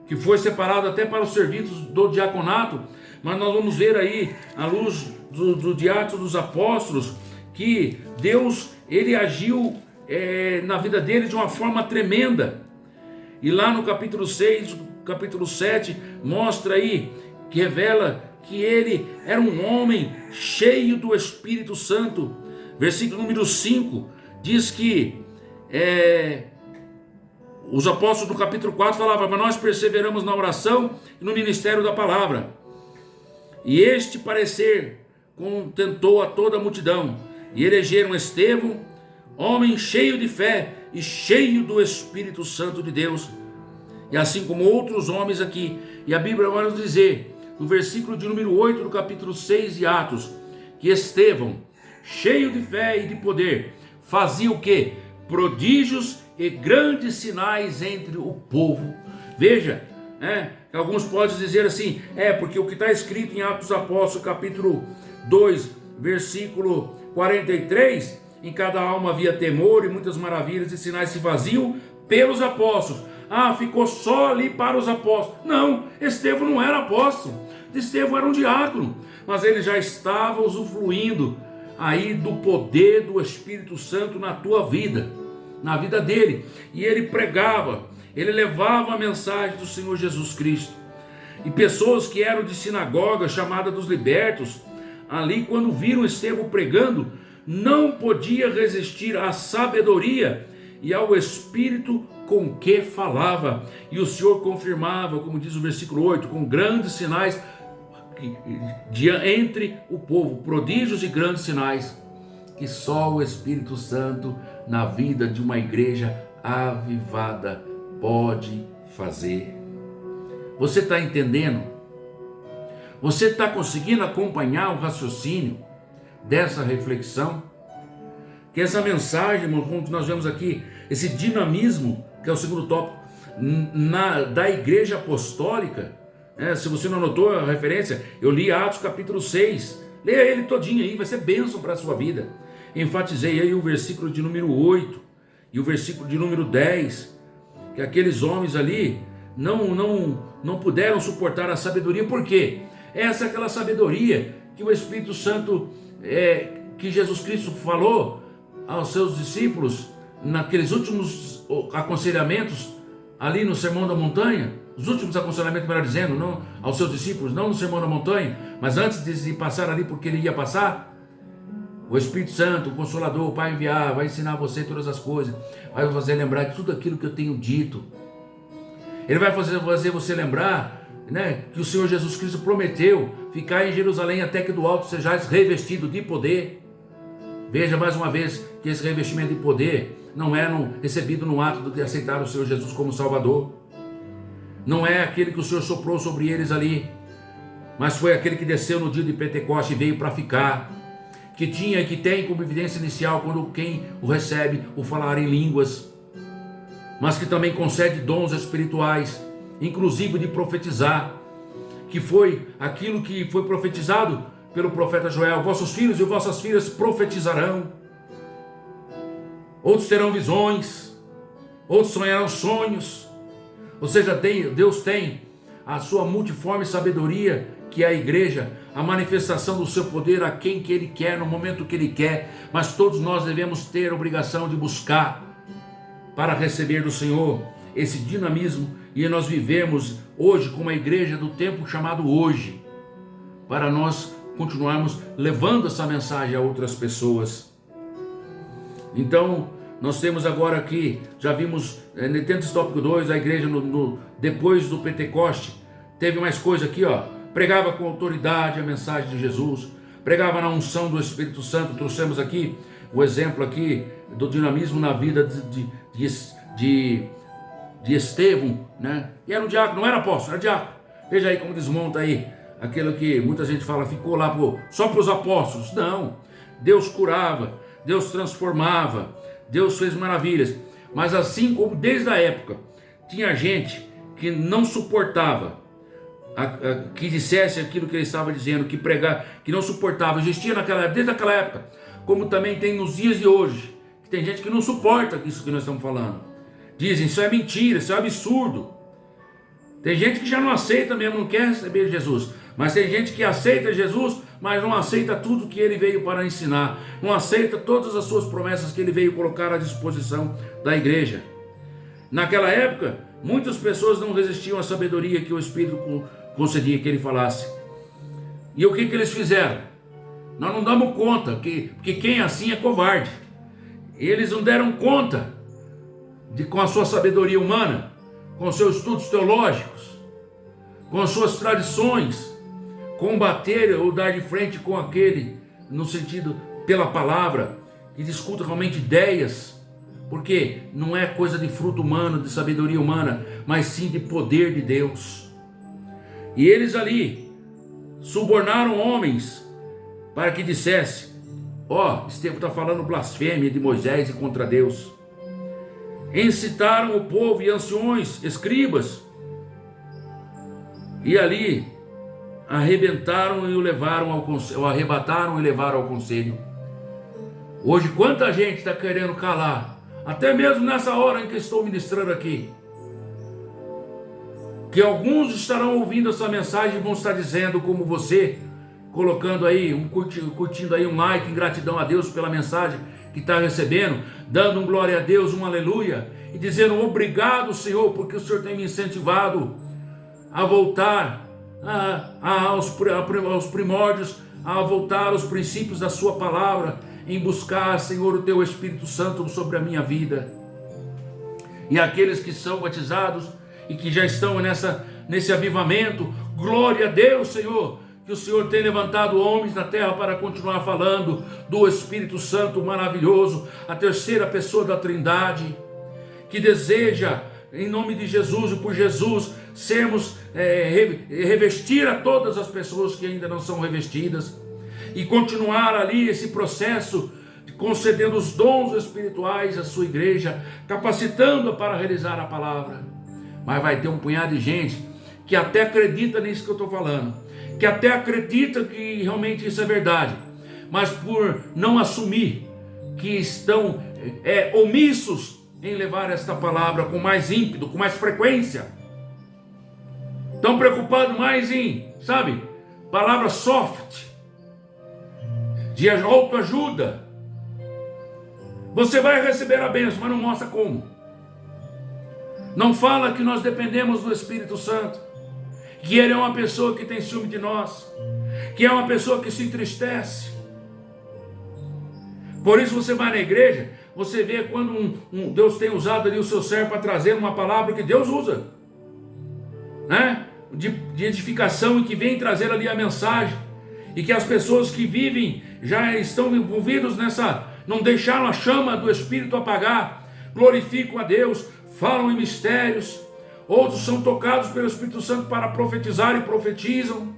que foi separado até para os serviços do diaconato, mas nós vamos ver aí, à luz do Atos dos Apóstolos, que Deus, ele agiu na vida dele de uma forma tremenda. E lá no capítulo 6, capítulo 7, mostra aí que revela que ele era um homem cheio do Espírito Santo. Versículo número 5 diz que os apóstolos do capítulo 4 falavam: mas nós perseveramos na oração e no ministério da palavra. E este parecer contentou a toda a multidão, e elegeram Estevão, homem cheio de fé e cheio do Espírito Santo de Deus, e assim como outros homens aqui. E a Bíblia vai nos dizer, no versículo de número 8 do capítulo 6 de Atos, que Estevão, cheio de fé e de poder, fazia o quê? Prodígios e grandes sinais entre o povo. Veja, alguns podem dizer assim, porque o que está escrito em Atos dos Apóstolos, capítulo 2, versículo 43, em cada alma havia temor e muitas maravilhas e sinais se faziam pelos apóstolos. Ficou só ali para os apóstolos. Não, Estevão não era apóstolo, Estevão era um diácono, mas ele já estava usufruindo aí do poder do Espírito Santo na tua vida, na vida dele, e ele pregava, ele levava a mensagem do Senhor Jesus Cristo, e pessoas que eram de sinagoga, chamada dos libertos, ali quando viram Estevão pregando, não podia resistir à sabedoria e ao Espírito com que falava, e o Senhor confirmava, como diz o versículo 8, com grandes sinais entre o povo, prodígios e grandes sinais, que só o Espírito Santo na vida de uma igreja avivada pode fazer. Você está entendendo? Você está conseguindo acompanhar o raciocínio dessa reflexão? Que essa mensagem, irmão, como nós vemos aqui, esse dinamismo, que é o segundo tópico, da igreja apostólica, se você não anotou a referência, eu li Atos capítulo 6, leia ele todinho aí, vai ser bênção para a sua vida. Enfatizei aí o versículo de número 8 e o versículo de número 10, que aqueles homens ali não puderam suportar a sabedoria. Por quê? Essa é aquela sabedoria que o Espírito Santo, que Jesus Cristo falou aos seus discípulos naqueles últimos aconselhamentos ali no Sermão da Montanha, os últimos aconselhamentos, melhor dizendo, não aos seus discípulos, não no Sermão da Montanha, mas antes de passar ali, porque ele ia passar, o Espírito Santo, o Consolador, o Pai enviar, vai ensinar você todas as coisas, vai fazer lembrar de tudo aquilo que eu tenho dito. Ele vai fazer você lembrar, que o Senhor Jesus Cristo prometeu ficar em Jerusalém até que do alto sejais revestido de poder. Veja mais uma vez que esse revestimento de poder não é recebido no ato de aceitar o Senhor Jesus como Salvador. Não é aquele que o Senhor soprou sobre eles ali, mas foi aquele que desceu no dia de Pentecoste e veio para ficar, que tinha e que tem como evidência inicial, quando quem o recebe, o falar em línguas, mas que também concede dons espirituais, inclusive de profetizar, que foi aquilo que foi profetizado pelo profeta Joel: vossos filhos e vossas filhas profetizarão, outros terão visões, outros sonharão sonhos. Ou seja, Deus tem a sua multiforme sabedoria, que é a igreja, a manifestação do seu poder a quem que Ele quer, no momento que Ele quer, mas todos nós devemos ter a obrigação de buscar para receber do Senhor esse dinamismo, e nós vivemos hoje como a igreja do tempo chamado hoje, para nós continuarmos levando essa mensagem a outras pessoas. Então, nós temos agora aqui, já vimos, dentro desse tópico 2, a igreja depois do Pentecoste, teve mais coisa aqui, pregava com autoridade a mensagem de Jesus, pregava na unção do Espírito Santo. Trouxemos aqui o exemplo aqui do dinamismo na vida de Estevão, e era um diácono, não era apóstolo, era diácono. Veja aí como desmonta aí aquilo que muita gente fala, ficou lá só para os apóstolos. Não, Deus curava, Deus transformava, Deus fez maravilhas. Mas assim como desde a época tinha gente que não suportava que dissesse aquilo que ele estava dizendo, que pregar, que não suportava, existia desde aquela época, como também tem nos dias de hoje, que tem gente que não suporta isso que nós estamos falando, dizem isso é mentira, isso é absurdo. Tem gente que já não aceita mesmo, não quer receber Jesus, mas tem gente que aceita Jesus, mas não aceita tudo que ele veio para ensinar, não aceita todas as suas promessas que ele veio colocar à disposição da igreja. Naquela época, muitas pessoas não resistiam à sabedoria que o Espírito concedia que ele falasse. E o que eles fizeram? Nós não damos conta, porque quem é assim é covarde. Eles não deram conta com a sua sabedoria humana, com os seus estudos teológicos, com as suas tradições, combater ou dar de frente com aquele, no sentido pela palavra, que discuta realmente ideias, porque não é coisa de fruto humano, de sabedoria humana, mas sim de poder de Deus. E eles ali subornaram homens para que dissesse: Estevão está falando blasfêmia de Moisés e contra Deus. Incitaram o povo e anciões, escribas, e ali arrebataram e levaram ao conselho. Hoje quanta gente está querendo calar, até mesmo nessa hora em que estou ministrando aqui, que alguns estarão ouvindo essa mensagem e vão estar dizendo como você, colocando aí, curtindo aí um like em gratidão a Deus pela mensagem que está recebendo, dando um glória a Deus, um aleluia, e dizendo obrigado, Senhor, porque o Senhor tem me incentivado a voltar aos primórdios, a voltar aos princípios da sua palavra, em buscar, Senhor, o teu Espírito Santo sobre a minha vida. E aqueles que são batizados e que já estão nesse avivamento, glória a Deus, Senhor, que o Senhor tem levantado homens na terra para continuar falando do Espírito Santo maravilhoso, a terceira pessoa da Trindade, que deseja, em nome de Jesus e por Jesus, sermos revestir a todas as pessoas que ainda não são revestidas, e continuar ali esse processo, concedendo os dons espirituais à sua igreja, capacitando-a para realizar a palavra. Mas vai ter um punhado de gente que até acredita nisso que eu estou falando, que até acredita que realmente isso é verdade, mas por não assumir, que estão omissos em levar esta palavra com mais ímpeto, com mais frequência, estão preocupados mais em, palavra soft, de autoajuda. Você vai receber a bênção, mas não mostra como. Não fala que nós dependemos do Espírito Santo, que Ele é uma pessoa que tem ciúme de nós, que é uma pessoa que se entristece. Por isso você vai na igreja, você vê quando Deus tem usado ali o seu servo para trazer uma palavra que Deus usa, né? De edificação, e que vem trazer ali a mensagem, e que as pessoas que vivem já estão envolvidos não deixaram a chama do Espírito apagar, glorificam a Deus, falam em mistérios. Outros são tocados pelo Espírito Santo para profetizar e profetizam.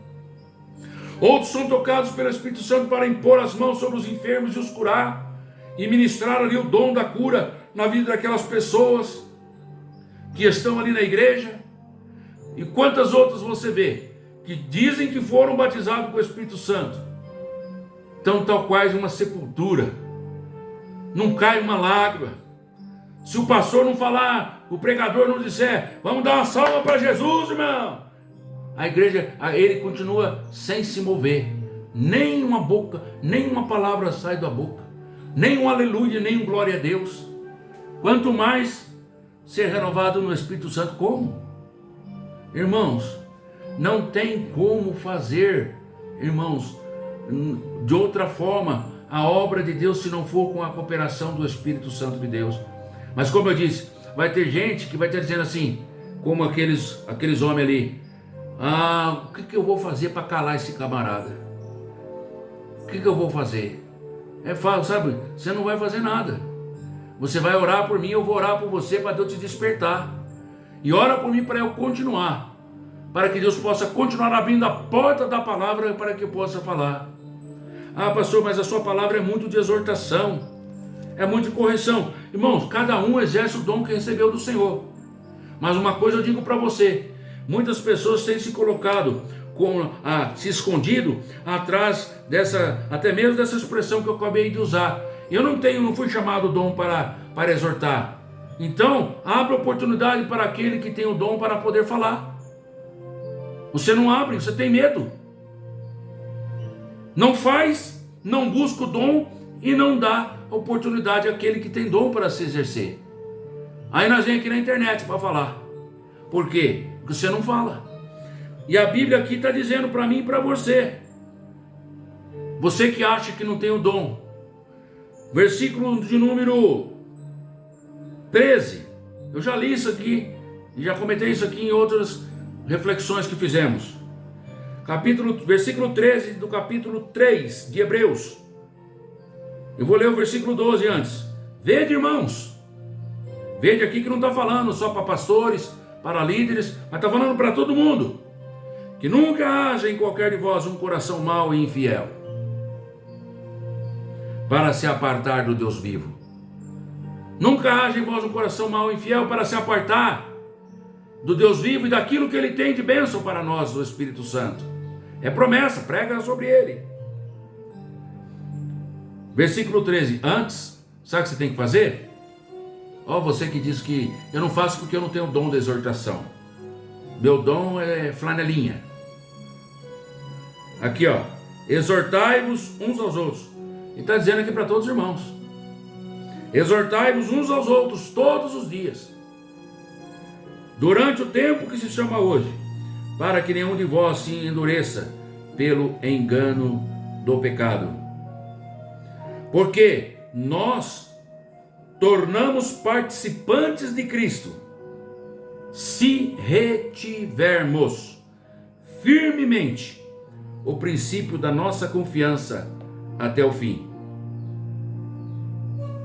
Outros são tocados pelo Espírito Santo para impor as mãos sobre os enfermos e os curar, e ministrar ali o dom da cura na vida daquelas pessoas que estão ali na igreja. E quantas outras você vê que dizem que foram batizados com o Espírito Santo, então tal quais uma sepultura, não cai uma lágrima. Se o pastor não falar, o pregador não disser, vamos dar uma salva para Jesus, irmão, a igreja, ele continua sem se mover, nem uma boca, nem uma palavra sai da boca, nem um aleluia, nem um glória a Deus. Quanto mais ser renovado no Espírito Santo. Como? Irmãos, não tem como fazer, irmãos, de outra forma a obra de Deus se não for com a cooperação do Espírito Santo de Deus. Mas como eu disse, vai ter gente que vai estar dizendo assim, como aqueles homens ali, o que eu vou fazer para calar esse camarada? O que eu vou fazer? É fácil, você não vai fazer nada. Você vai orar por mim, eu vou orar por você para Deus te despertar. E ora por mim para eu continuar, para que Deus possa continuar abrindo a porta da palavra para que eu possa falar. Pastor, mas a sua palavra é muito de exortação, é muito de correção. Irmãos, cada um exerce o dom que recebeu do Senhor. Mas uma coisa eu digo para você, muitas pessoas têm se colocado, se escondido atrás até mesmo dessa expressão que eu acabei de usar. Eu não fui chamado dom para exortar. Então, abre oportunidade para aquele que tem o dom para poder falar. Você não abre, você tem medo. Não faz, não busca o dom e não dá oportunidade àquele que tem dom para se exercer. Aí nós vem aqui na internet para falar. Por quê? Porque você não fala. E a Bíblia aqui está dizendo para mim e para você. Você que acha que não tem o dom. Versículo de número 13. Eu já li isso aqui e já comentei isso aqui em outras reflexões que fizemos. Versículo 13 do capítulo 3 de Hebreus. Eu vou ler o versículo 12 antes. Vede, irmãos. Vede aqui que não está falando só para pastores, para líderes, mas está falando para todo mundo. Que nunca haja em qualquer de vós um coração mau e infiel, para se apartar do Deus vivo. Nunca haja em vós um coração mau e infiel, para se apartar do Deus vivo e daquilo que Ele tem de bênção para nós, o Espírito Santo. É promessa, prega sobre Ele. Versículo 13. Antes, sabe o que você tem que fazer? Ó, você que diz que eu não faço porque eu não tenho o dom da exortação. Meu dom é flanelinha. Aqui, ó. Exortai-vos uns aos outros. Ele está dizendo aqui para todos os irmãos. Exortai-vos uns aos outros todos os dias, durante o tempo que se chama hoje, para que nenhum de vós se endureça pelo engano do pecado. Porque nós tornamos participantes de Cristo, se retivermos firmemente o princípio da nossa confiança até o fim.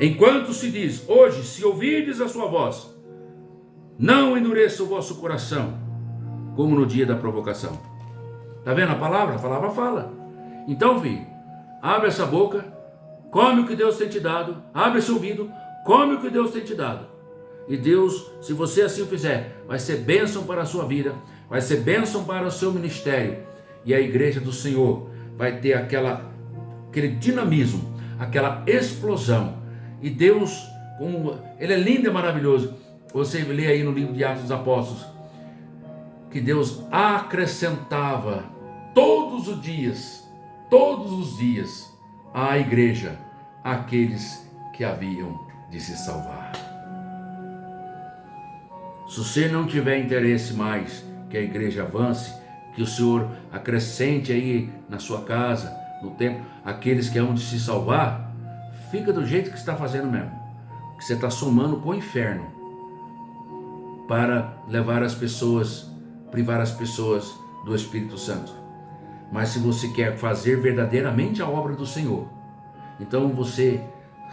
Enquanto se diz, hoje, se ouvirdes a sua voz, não endureça o vosso coração, como no dia da provocação. Está vendo a palavra? A palavra fala. Então, filho, abre essa boca, come o que Deus tem te dado, abre esse ouvido, come o que Deus tem te dado. E Deus, se você assim fizer, vai ser bênção para a sua vida, vai ser bênção para o seu ministério. E a igreja do Senhor vai ter aquele dinamismo, aquela explosão. E Deus, como Ele é lindo e maravilhoso. Você lê aí no livro de Atos dos Apóstolos, que Deus acrescentava todos os dias, à igreja, aqueles que haviam de se salvar. Se você não tiver interesse mais que a igreja avance, que o Senhor acrescente aí na sua casa, no templo, aqueles que hão de se salvar, fica do jeito que você está fazendo mesmo, que você está somando com o inferno, para levar as pessoas, privar as pessoas do Espírito Santo. Mas se você quer fazer verdadeiramente a obra do Senhor, então você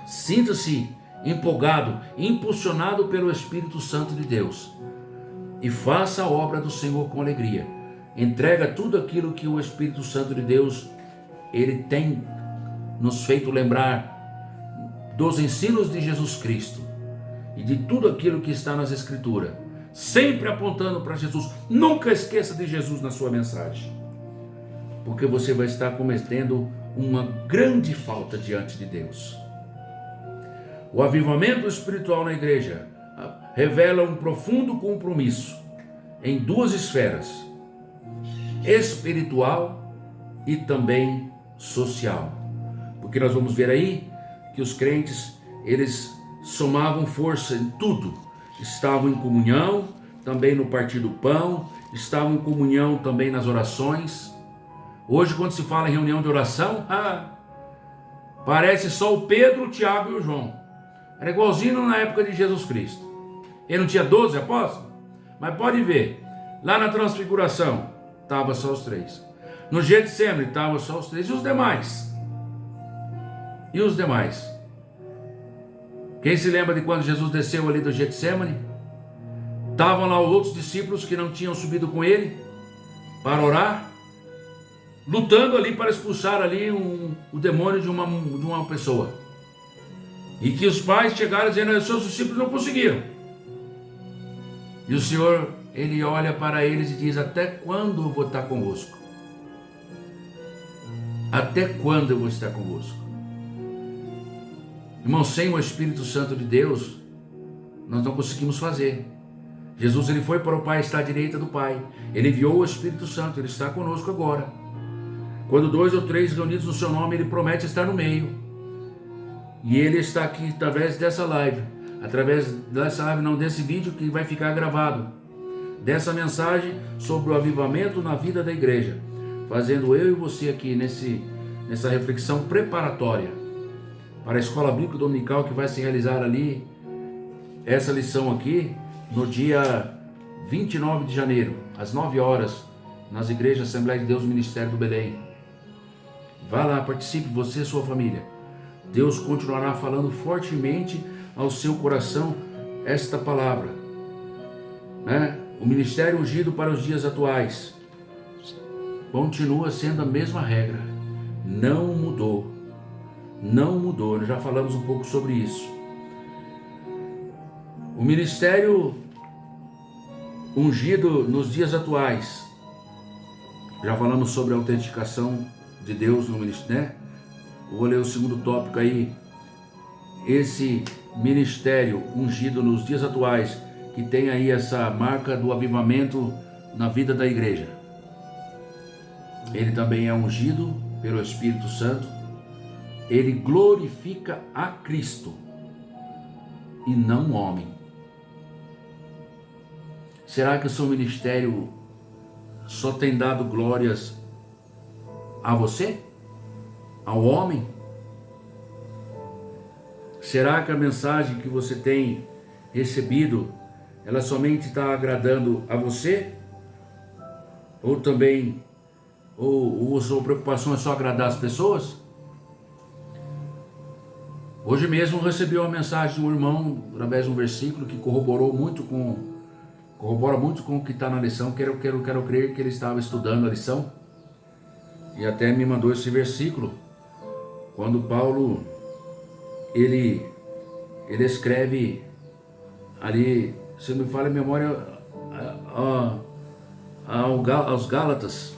sinta-se empolgado, impulsionado pelo Espírito Santo de Deus, e faça a obra do Senhor com alegria. Entrega tudo aquilo que o Espírito Santo de Deus, Ele tem nos feito lembrar dos ensinos de Jesus Cristo e de tudo aquilo que está nas Escrituras, sempre apontando para Jesus. Nunca esqueça de Jesus na sua mensagem, porque você vai estar cometendo uma grande falta diante de Deus. O avivamento espiritual na igreja revela um profundo compromisso em duas esferas: espiritual e também social. Porque nós vamos ver aí que os crentes, eles somavam força em tudo. Estavam em comunhão, também no partir do pão, estavam em comunhão também nas orações. Hoje, quando se fala em reunião de oração, parece só o Pedro, o Tiago e o João. Era igualzinho na época de Jesus Cristo. Ele não tinha 12 apóstolos? Mas pode ver, lá na transfiguração, estava só os 3. No Getsemane, estavam só os 3. E os demais? E os demais? Quem se lembra de quando Jesus desceu ali do Getsemane? Estavam lá os outros discípulos que não tinham subido com ele para orar, lutando ali para expulsar ali o demônio de uma pessoa. E que os pais chegaram dizendo: os seus discípulos não conseguiram. E o Senhor, Ele olha para eles e diz: até quando eu vou estar convosco? Até quando eu vou estar convosco? Irmão, sem o Espírito Santo de Deus, nós não conseguimos fazer. Jesus, Ele foi para o Pai, está à direita do Pai. Ele enviou o Espírito Santo, Ele está conosco agora. Quando 2 ou 3 reunidos no seu nome, Ele promete estar no meio. E Ele está aqui através dessa live. Através dessa live, não desse vídeo que vai ficar gravado. dessa mensagem sobre o avivamento na vida da igreja, fazendo eu e você aqui nessa reflexão preparatória para a escola bíblica dominical que vai se realizar ali, essa lição aqui, no dia 29 de janeiro, às 9 horas, nas igrejas Assembleia de Deus Ministério do Belém. Vá lá, participe, você e sua família. Deus continuará falando fortemente ao seu coração esta palavra, né? O ministério ungido para os dias atuais continua sendo a mesma regra, não mudou, nós já falamos um pouco sobre isso. O ministério ungido nos dias atuais, já falamos sobre a autenticação de Deus no ministério, né? Vou ler o segundo tópico aí. Esse ministério ungido nos dias atuais, que tem aí essa marca do avivamento na vida da igreja. Ele também é ungido pelo Espírito Santo. Ele glorifica a Cristo e não o homem. Será que o seu ministério só tem dado glórias a você? Ao homem? Será que a mensagem que você tem recebido, ela somente está agradando a você? Ou também, ou a sua preocupação é só agradar as pessoas? Hoje mesmo recebi uma mensagem de um irmão, através de um versículo que corrobora muito com o que está na lição. Quero crer que ele estava estudando a lição e até me mandou esse versículo, quando Paulo ele escreve ali, se me falha a memória, aos Gálatas.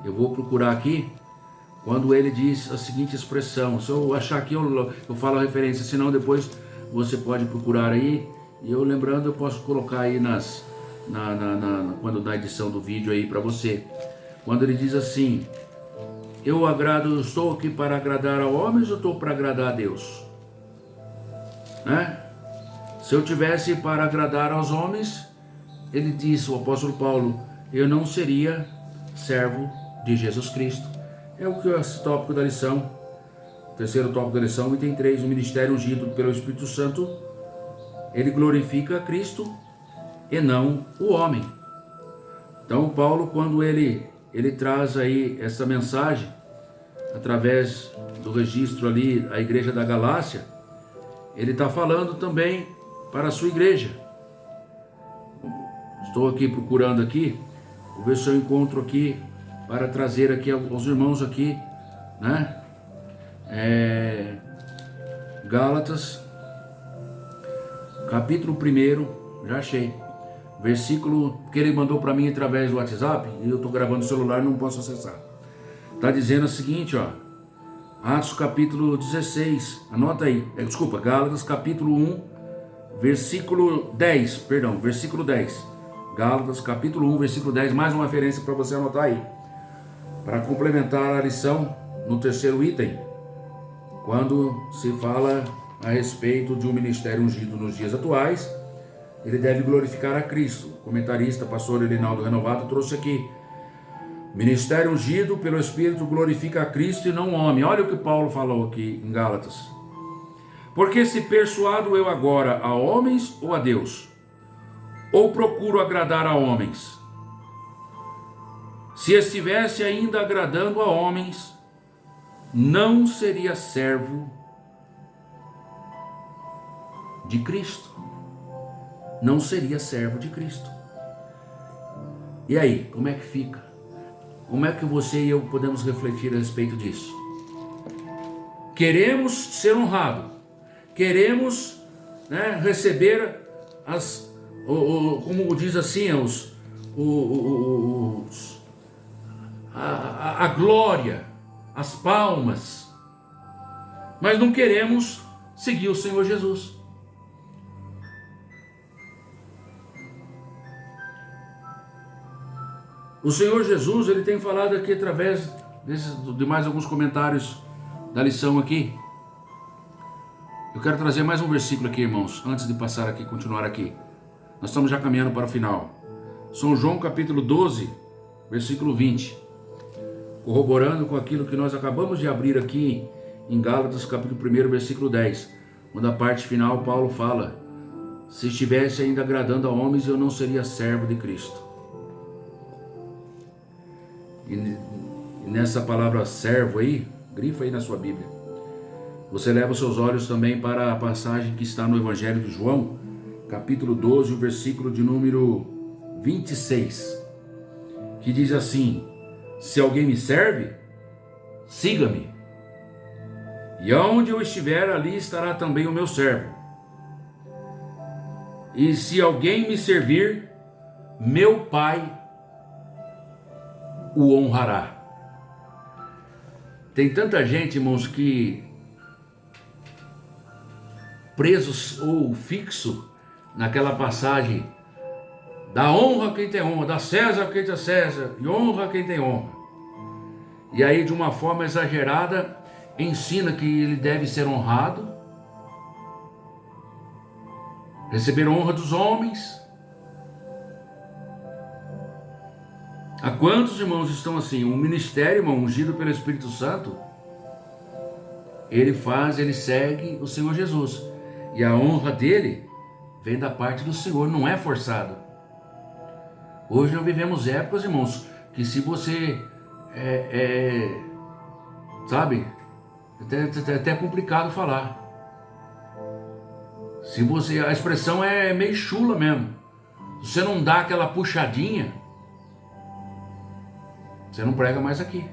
Eu vou procurar aqui, quando ele diz a seguinte expressão. Se eu achar aqui, eu falo a referência, senão depois você pode procurar aí, e eu lembrando, eu posso colocar aí quando na edição do vídeo aí para você. Quando ele diz assim: eu estou aqui para agradar a homens ou estou para agradar a Deus? Né? Se eu tivesse para agradar aos homens, ele disse, o apóstolo Paulo, eu não seria servo de Jesus Cristo. É o que esse tópico da lição, o terceiro tópico da lição, item 3, o ministério ungido pelo Espírito Santo, ele glorifica a Cristo e não o homem. Então Paulo, quando ele traz aí essa mensagem, através do registro ali, a igreja da Galácia, ele está falando também para a sua igreja. Estou aqui procurando aqui, vou ver se eu encontro aqui, para trazer aqui aos irmãos aqui, né? Gálatas, capítulo 1, já achei. Versículo que ele mandou para mim através do WhatsApp, e eu estou gravando no celular, não posso acessar. Está dizendo o seguinte, ó, Atos capítulo 16, anota aí, Gálatas capítulo 1, versículo 10, versículo 10. Gálatas capítulo 1, versículo 10, mais uma referência para você anotar aí, para complementar a lição no terceiro item, quando se fala a respeito de um ministério ungido nos dias atuais. Ele deve glorificar a Cristo. O comentarista, pastor Elinaldo Renovato, trouxe aqui: ministério ungido pelo Espírito glorifica a Cristo e não o homem. Olha o que Paulo falou aqui em Gálatas. Porque se persuado eu agora a homens ou a Deus? Ou procuro agradar a homens? Se estivesse ainda agradando a homens, não seria servo de Cristo. Não seria servo de Cristo. E aí, como é que fica? Como é que você e eu podemos refletir a respeito disso? Queremos ser honrados, queremos, né, receber como diz assim, a glória, as palmas, mas não queremos seguir o Senhor Jesus. O Senhor Jesus, ele tem falado aqui através de mais alguns comentários da lição aqui. Eu quero trazer mais um versículo aqui, irmãos, antes de passar aqui, continuar aqui. Nós estamos já caminhando para o final. São João capítulo 12, versículo 20. Corroborando com aquilo que nós acabamos de abrir aqui em Gálatas capítulo 1, versículo 10. Quando a parte final Paulo fala: se estivesse ainda agradando a homens, eu não seria servo de Cristo. E nessa palavra servo aí, grifa aí na sua Bíblia. Você leva os seus olhos também para a passagem que está no Evangelho de João, capítulo 12, o versículo de número 26, que diz assim: se alguém me serve, siga-me. E onde eu estiver, ali estará também o meu servo. E se alguém me servir, meu Pai o honrará. Tem tanta gente, irmãos, que presos ou fixo naquela passagem: dá honra a quem tem honra, dá César a quem tem César, e honra a quem tem honra. E aí, de uma forma exagerada, ensina que ele deve ser honrado, receber honra dos homens. Há quantos irmãos estão assim? O ministério, irmão, ungido pelo Espírito Santo, ele segue o Senhor Jesus. E a honra dele vem da parte do Senhor, não é forçado. Hoje nós vivemos épocas, irmãos, que se você sabe, até complicado falar. Se você, a expressão é meio chula mesmo. Se você não dá aquela puxadinha, você não prega mais aqui.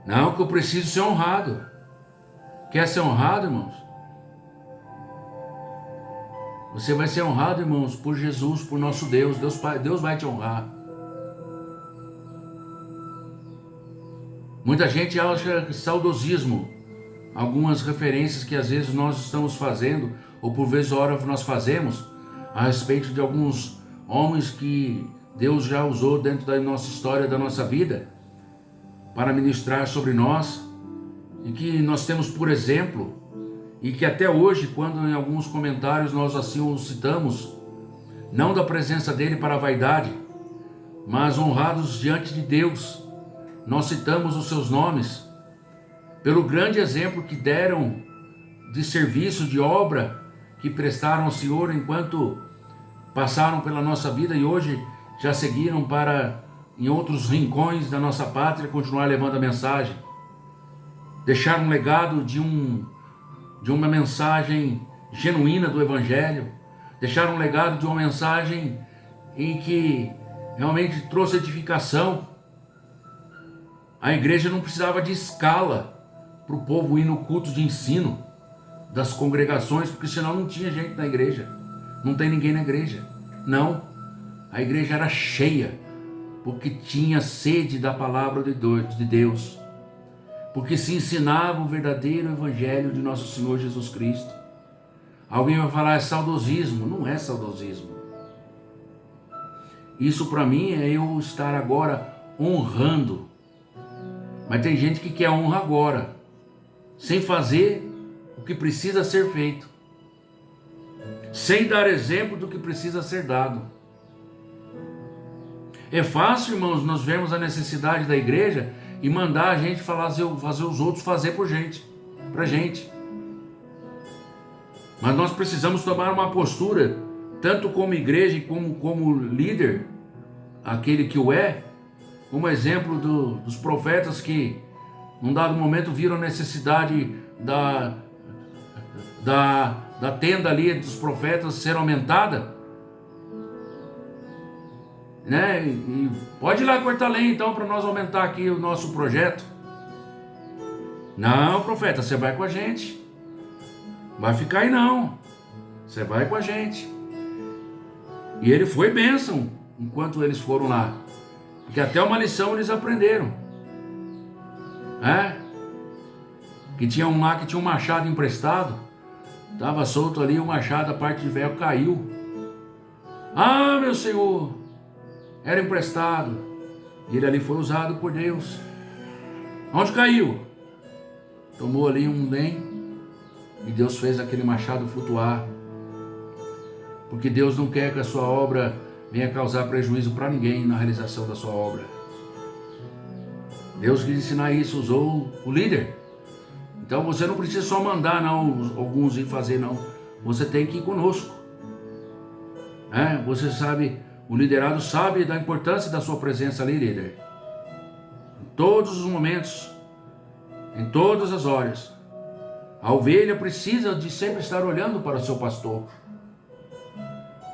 Não, que eu preciso ser honrado. Quer ser honrado, irmãos? Você vai ser honrado, irmãos, por Jesus, por nosso Deus. Deus vai te honrar. Muita gente acha saudosismo. Algumas referências que às vezes nós estamos fazendo, ou por vezes hora nós fazemos, a respeito de alguns homens que Deus já usou dentro da nossa história, da nossa vida, para ministrar sobre nós, e que nós temos por exemplo, e que até hoje, quando em alguns comentários nós assim o citamos, não da presença dele para a vaidade, mas honrados diante de Deus, nós citamos os seus nomes, pelo grande exemplo que deram de serviço, de obra, que prestaram ao Senhor enquanto passaram pela nossa vida e hoje já seguiram para, em outros rincões da nossa pátria, continuar levando a mensagem. Deixar um legado de uma mensagem genuína do Evangelho. Deixar um legado de uma mensagem em que realmente trouxe edificação. A igreja não precisava de escala para o povo ir no culto de ensino das congregações, porque senão não tinha gente na igreja. Não tem ninguém na igreja. Não. A igreja era cheia, porque tinha sede da palavra de Deus, porque se ensinava o verdadeiro evangelho de nosso Senhor Jesus Cristo. Alguém vai falar, é saudosismo. Não é saudosismo. Isso para mim é eu estar agora honrando. Mas tem gente que quer honra agora, sem fazer o que precisa ser feito, sem dar exemplo do que precisa ser dado. É fácil, irmãos, nós vemos a necessidade da igreja e mandar a gente fazer os outros fazer pra gente. Mas nós precisamos tomar uma postura, tanto como igreja e como líder, aquele que o é, como exemplo dos profetas que, num dado momento, viram a necessidade da tenda ali dos profetas ser aumentada, né? E pode ir lá cortar lenha então para nós aumentar aqui o nosso projeto. Não, profeta, você vai com a gente. Vai ficar aí não. Você vai com a gente. E ele foi bênção enquanto eles foram lá, porque até uma lição eles aprenderam. Que tinha um lá que tinha um machado emprestado, estava solto ali, o machado, a parte de ferro caiu. Ah, meu Senhor, era emprestado. E ele ali foi usado por Deus. Onde caiu? Tomou ali um lenho e Deus fez aquele machado flutuar. porque Deus não quer que a sua obra venha causar prejuízo para ninguém na realização da sua obra. Deus quis ensinar isso, usou o líder. Então você não precisa só mandar não, alguns ir fazer não, você tem que ir conosco. Você sabe, o liderado sabe da importância da sua presença ali, líder. Em todos os momentos, em todas as horas. A ovelha precisa de sempre estar olhando para o seu pastor,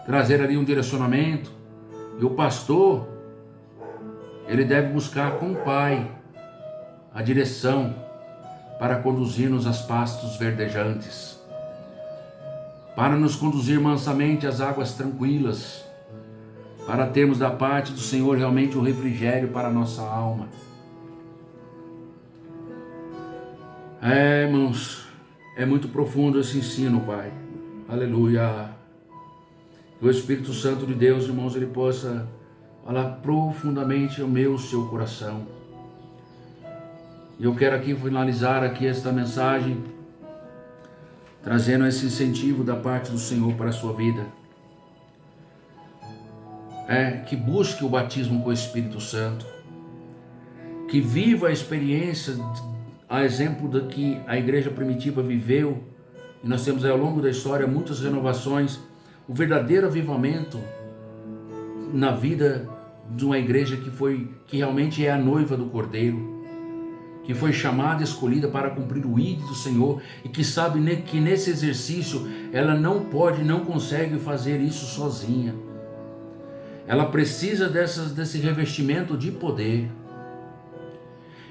trazer ali um direcionamento. E o pastor, ele deve buscar com o Pai a direção para conduzir-nos aos pastos verdejantes, para nos conduzir mansamente às águas tranquilas, para termos da parte do Senhor realmente o refrigério para a nossa alma. Irmãos, é muito profundo esse ensino, Pai. Aleluia. Que o Espírito Santo de Deus, irmãos, ele possa falar profundamente ao seu coração. E eu quero aqui finalizar aqui esta mensagem, trazendo esse incentivo da parte do Senhor para a sua vida. Que busque o batismo com o Espírito Santo, que viva a experiência, a exemplo da que a igreja primitiva viveu, e nós temos ao longo da história muitas renovações, o verdadeiro avivamento na vida de uma igreja que realmente é a noiva do Cordeiro, que foi chamada e escolhida para cumprir o ídolo do Senhor, e que sabe que nesse exercício ela não consegue fazer isso sozinha. Ela precisa desse revestimento de poder.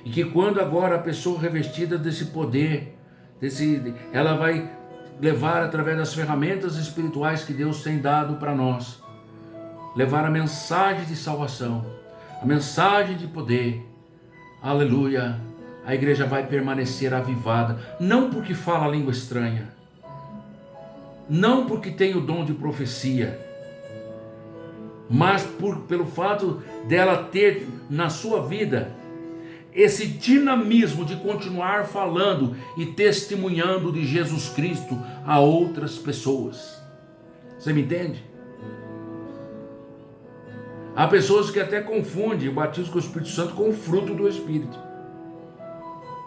E que quando agora a pessoa revestida desse poder, ela vai levar através das ferramentas espirituais que Deus tem dado para nós, levar a mensagem de salvação, a mensagem de poder. Aleluia. A igreja vai permanecer avivada, não porque fala a língua estranha, não porque tem o dom de profecia, mas pelo fato dela ter na sua vida esse dinamismo de continuar falando e testemunhando de Jesus Cristo a outras pessoas. Você me entende? Há pessoas que até confundem o batismo com o Espírito Santo com o fruto do Espírito.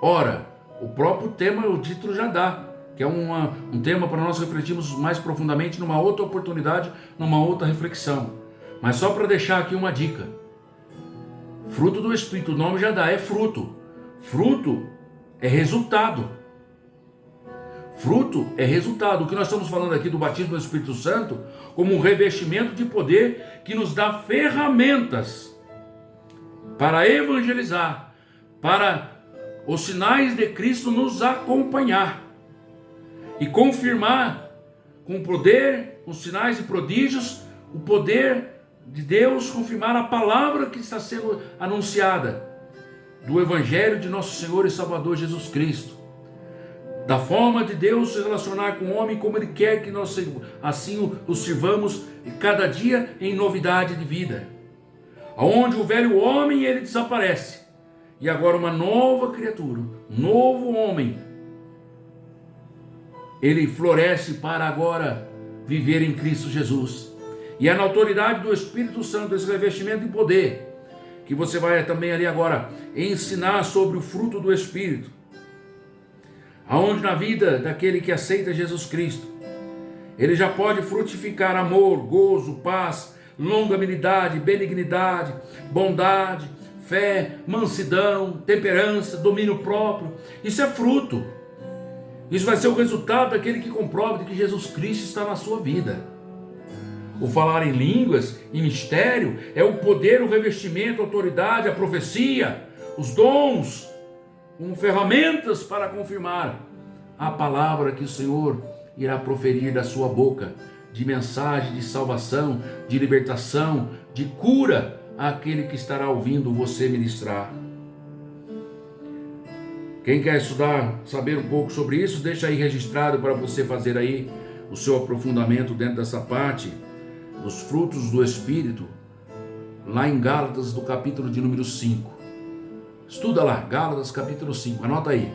Ora, o próprio tema, o título já dá, que é um tema para nós refletirmos mais profundamente numa outra oportunidade, numa outra reflexão. Mas só para deixar aqui uma dica. Fruto do Espírito, o nome já dá, é fruto. Fruto é resultado. Fruto é resultado. O que nós estamos falando aqui do batismo do Espírito Santo, como um revestimento de poder que nos dá ferramentas para evangelizar, para os sinais de Cristo nos acompanhar e confirmar com o poder, os sinais e prodígios, o poder de Deus, confirmar a palavra que está sendo anunciada do Evangelho de nosso Senhor e Salvador Jesus Cristo, da forma de Deus se relacionar com o homem como Ele quer que nós assim o sirvamos cada dia em novidade de vida, onde o velho homem ele desaparece e agora uma nova criatura, um novo homem, ele floresce para agora viver em Cristo Jesus. E é na autoridade do Espírito Santo, esse revestimento de poder, que você vai também ali agora ensinar sobre o fruto do Espírito, aonde na vida daquele que aceita Jesus Cristo, ele já pode frutificar amor, gozo, paz, longanimidade, benignidade, bondade, fé, mansidão, temperança, domínio próprio. Isso é fruto. Isso vai ser o resultado daquele que comprova de que Jesus Cristo está na sua vida. O falar em línguas e mistério é o poder, o revestimento, a autoridade, a profecia, os dons, como ferramentas para confirmar a palavra que o Senhor irá proferir da sua boca, de mensagem de salvação, de libertação, de cura àquele que estará ouvindo você ministrar. Quem quer estudar, saber um pouco sobre isso, deixa aí registrado para você fazer aí o seu aprofundamento dentro dessa parte, os frutos do Espírito, lá em Gálatas, do capítulo de número 5. Estuda lá, Gálatas capítulo 5, anota aí.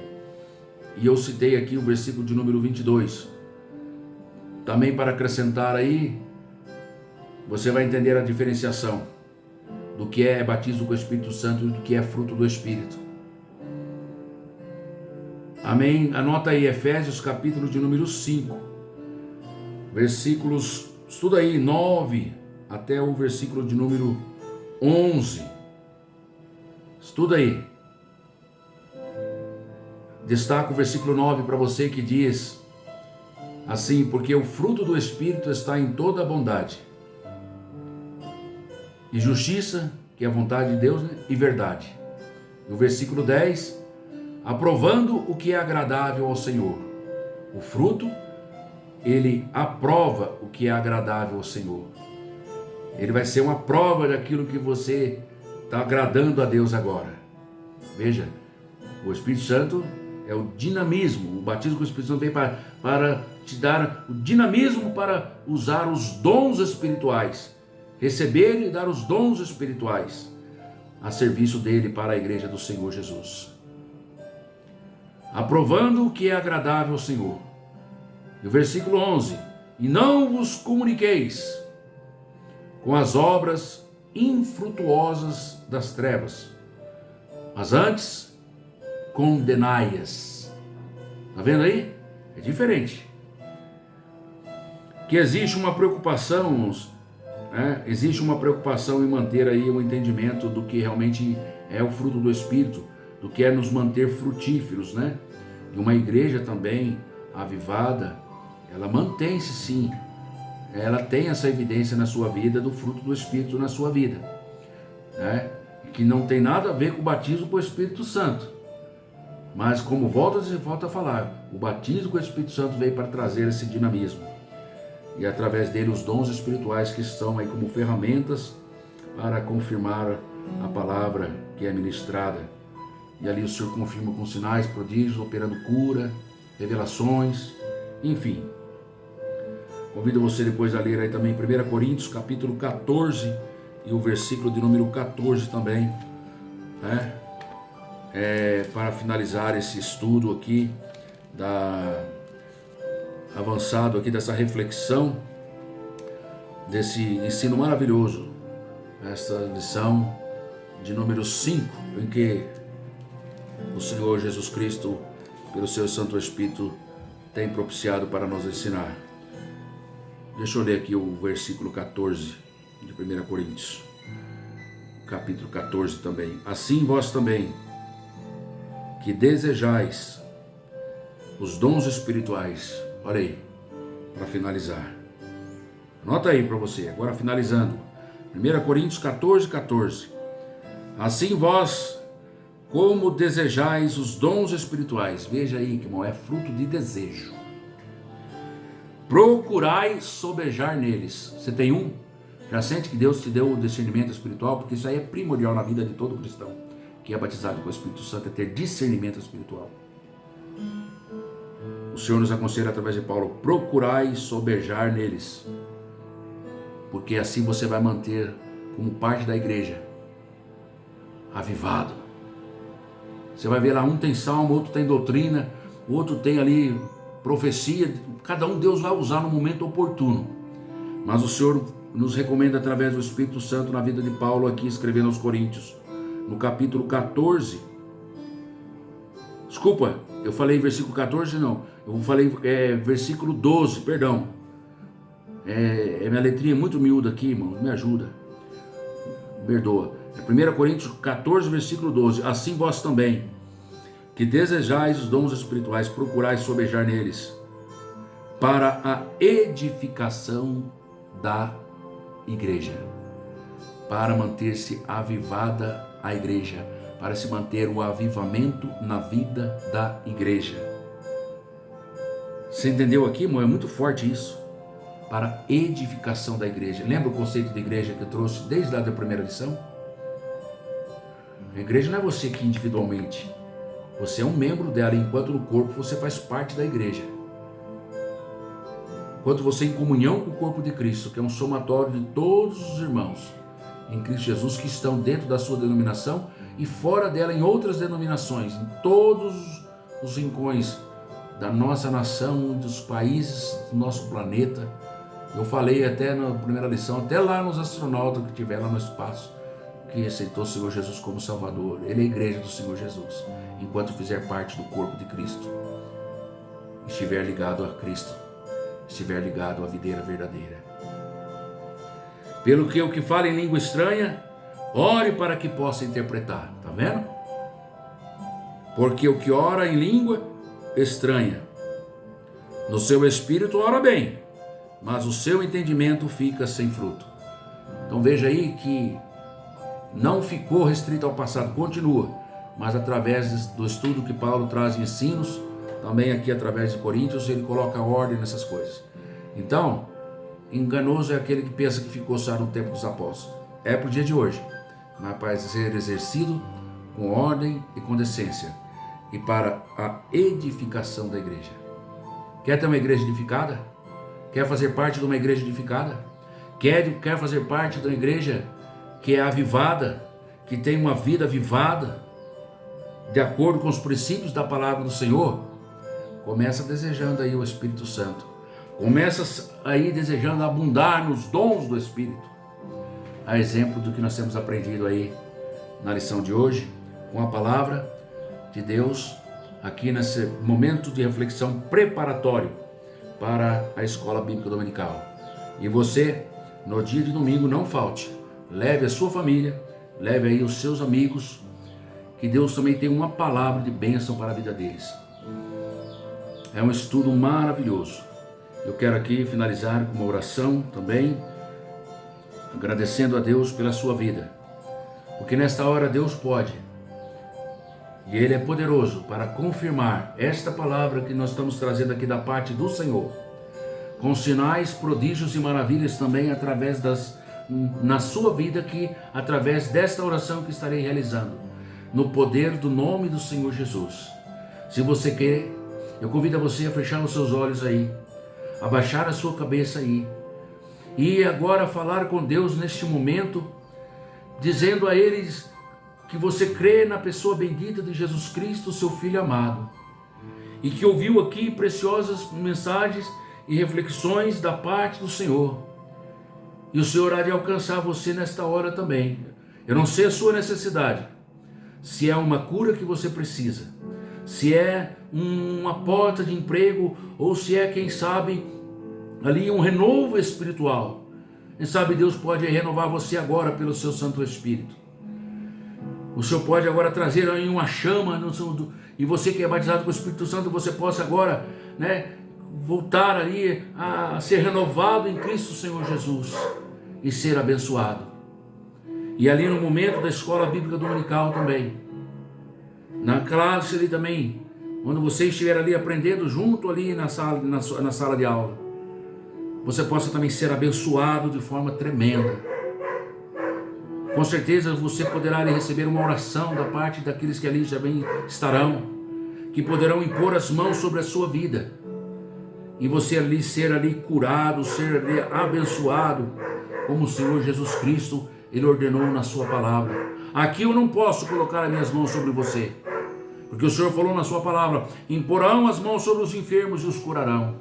E eu citei aqui o versículo de número 22. Também para acrescentar aí, você vai entender a diferenciação do que é batismo com o Espírito Santo e do que é fruto do Espírito. Amém? Anota aí, Efésios capítulo de número 5, versículos, estuda aí, 9 até o versículo de número 11. Estuda aí. Destaca o versículo 9 para você, que diz assim: porque o fruto do Espírito está em toda a bondade e justiça, que é a vontade de Deus, né? E verdade. No versículo 10, aprovando o que é agradável ao Senhor. O fruto, ele aprova o que é agradável ao Senhor. Ele vai ser uma prova daquilo que você está agradando a Deus agora. Veja, o Espírito Santo é o dinamismo. O batismo com o Espírito Santo vem para te dar o dinamismo para usar os dons espirituais. Receber e dar os dons espirituais a serviço dele para a igreja do Senhor Jesus. Aprovando o que é agradável ao Senhor. E o versículo 11: e não vos comuniqueis com as obras infrutuosas das trevas, mas antes condenai-as. Está vendo aí? É diferente. Que existe uma preocupação, existe uma preocupação em manter aí o entendimento do que realmente é o fruto do Espírito, do que é nos manter frutíferos, né? E uma igreja também avivada, ela mantém-se sim, ela tem essa evidência na sua vida do fruto do Espírito na sua vida, né? Que não tem nada a ver com o batismo com o Espírito Santo, mas como volta a falar, o batismo com o Espírito Santo veio para trazer esse dinamismo, e através dele os dons espirituais que estão aí como ferramentas para confirmar a palavra que é ministrada. E ali o Senhor confirma com sinais, prodígios, operando cura, revelações, enfim. Convido você depois a ler aí também 1 Coríntios capítulo 14 e o versículo de número 14 também, né? Para finalizar esse estudo aqui avançado aqui dessa reflexão, desse ensino maravilhoso, essa lição de número 5, em que o Senhor Jesus Cristo, pelo seu Santo Espírito, tem propiciado para nos ensinar. Deixa eu ler aqui o versículo 14 de 1 Coríntios, capítulo 14 também. Assim vós também, que desejais os dons espirituais. Olha aí, para finalizar. Anota aí para você, agora finalizando. 1 Coríntios 14. Assim vós, como desejais os dons espirituais. Veja aí, que irmão, é fruto de desejo. Procurai sobejar neles. Você tem um? Já sente que Deus te deu o discernimento espiritual? Porque isso aí é primordial na vida de todo cristão que é batizado com o Espírito Santo, é ter discernimento espiritual. O Senhor nos aconselha através de Paulo: procurai sobejar neles, porque assim você vai manter como parte da igreja avivado. Você vai ver lá, um tem salmo, outro tem doutrina, o outro tem ali profecia, cada um Deus vai usar no momento oportuno. Mas o Senhor nos recomenda através do Espírito Santo na vida de Paulo aqui, escrevendo aos Coríntios, no capítulo 14. Desculpa, eu falei versículo 14, não. Eu falei versículo 12, perdão. Minha letrinha é muito miúda aqui, irmão, me ajuda. Perdoa. 1 Coríntios 14, versículo 12. Assim vós também, que desejais os dons espirituais, procurais sobejar neles, para a edificação da igreja, para manter-se avivada a igreja, para se manter o avivamento na vida da igreja. Você entendeu aqui, irmão? É muito forte isso. Para a edificação da igreja. Lembra o conceito de igreja que eu trouxe desde lá da primeira lição? A igreja não é você aqui individualmente. Você é um membro dela, enquanto no corpo você faz parte da igreja. Enquanto você em comunhão com o corpo de Cristo, que é um somatório de todos os irmãos em Cristo Jesus que estão dentro da sua denominação e fora dela em outras denominações, em todos os rincões da nossa nação, dos países do nosso planeta, Eu falei até na primeira lição, até lá nos astronautas que tiveram no espaço, que aceitou o Senhor Jesus como Salvador. Ele é a igreja do Senhor Jesus, enquanto fizer parte do corpo de Cristo, estiver ligado a Cristo, estiver ligado à videira verdadeira. Pelo que o que fala em língua estranha, ore para que possa interpretar. Tá vendo? Porque o que ora em língua estranha, no seu espírito ora bem, mas o seu entendimento fica sem fruto. Então veja aí que não ficou restrito ao passado, continua, mas através do estudo que Paulo traz em ensinos, também aqui através de Coríntios, ele coloca ordem nessas coisas. Então, enganoso é aquele que pensa que ficou só no tempo dos apóstolos. É para o dia de hoje, mas para ser exercido com ordem e com decência, e para a edificação da igreja. Quer ter uma igreja edificada? Quer fazer parte de uma igreja edificada? Quer fazer parte de uma igreja que é avivada, que tem uma vida avivada, de acordo com os princípios da palavra do Senhor? Começa desejando aí o Espírito Santo. Começa aí desejando abundar nos dons do Espírito. A exemplo do que nós temos aprendido aí na lição de hoje, com a palavra de Deus, aqui nesse momento de reflexão preparatório para a escola bíblica dominical. E você, no dia de domingo, não falte. Leve a sua família, leve aí os seus amigos, que Deus também tem uma palavra de bênção para a vida deles. É um estudo maravilhoso. Eu quero aqui finalizar com uma oração também, agradecendo a Deus pela sua vida, porque nesta hora Deus pode, e Ele é poderoso para confirmar esta palavra que nós estamos trazendo aqui da parte do Senhor, com sinais, prodígios e maravilhas também através na sua vida, que através desta oração que estarei realizando, no poder do nome do Senhor Jesus. Se você quer, eu convido você a fechar os seus olhos aí, abaixar a sua cabeça aí, e agora falar com Deus neste momento, dizendo a eles que você crê na pessoa bendita de Jesus Cristo, seu Filho amado, e que ouviu aqui preciosas mensagens e reflexões da parte do Senhor, e o Senhor há de alcançar você nesta hora também. Eu não sei a sua necessidade, se é uma cura que você precisa, se é uma porta de emprego, ou se é, quem sabe, ali um renovo espiritual. Quem sabe Deus pode renovar você agora pelo seu Santo Espírito. O Senhor pode agora trazer aí uma chama e você que é batizado com o Espírito Santo, você possa agora, voltar ali a ser renovado em Cristo Senhor Jesus e ser abençoado. E ali no momento da escola bíblica dominical também, na classe ali também, quando você estiver ali aprendendo junto ali na sala de aula, você possa também ser abençoado de forma tremenda. Com certeza você poderá receber uma oração da parte daqueles que ali já bem estarão, que poderão impor as mãos sobre a sua vida, e você ali ser ali curado, ser ali abençoado, como o Senhor Jesus Cristo, Ele ordenou na sua palavra. Aqui eu não posso colocar as minhas mãos sobre você, porque o Senhor falou na sua palavra, imporão as mãos sobre os enfermos e os curarão.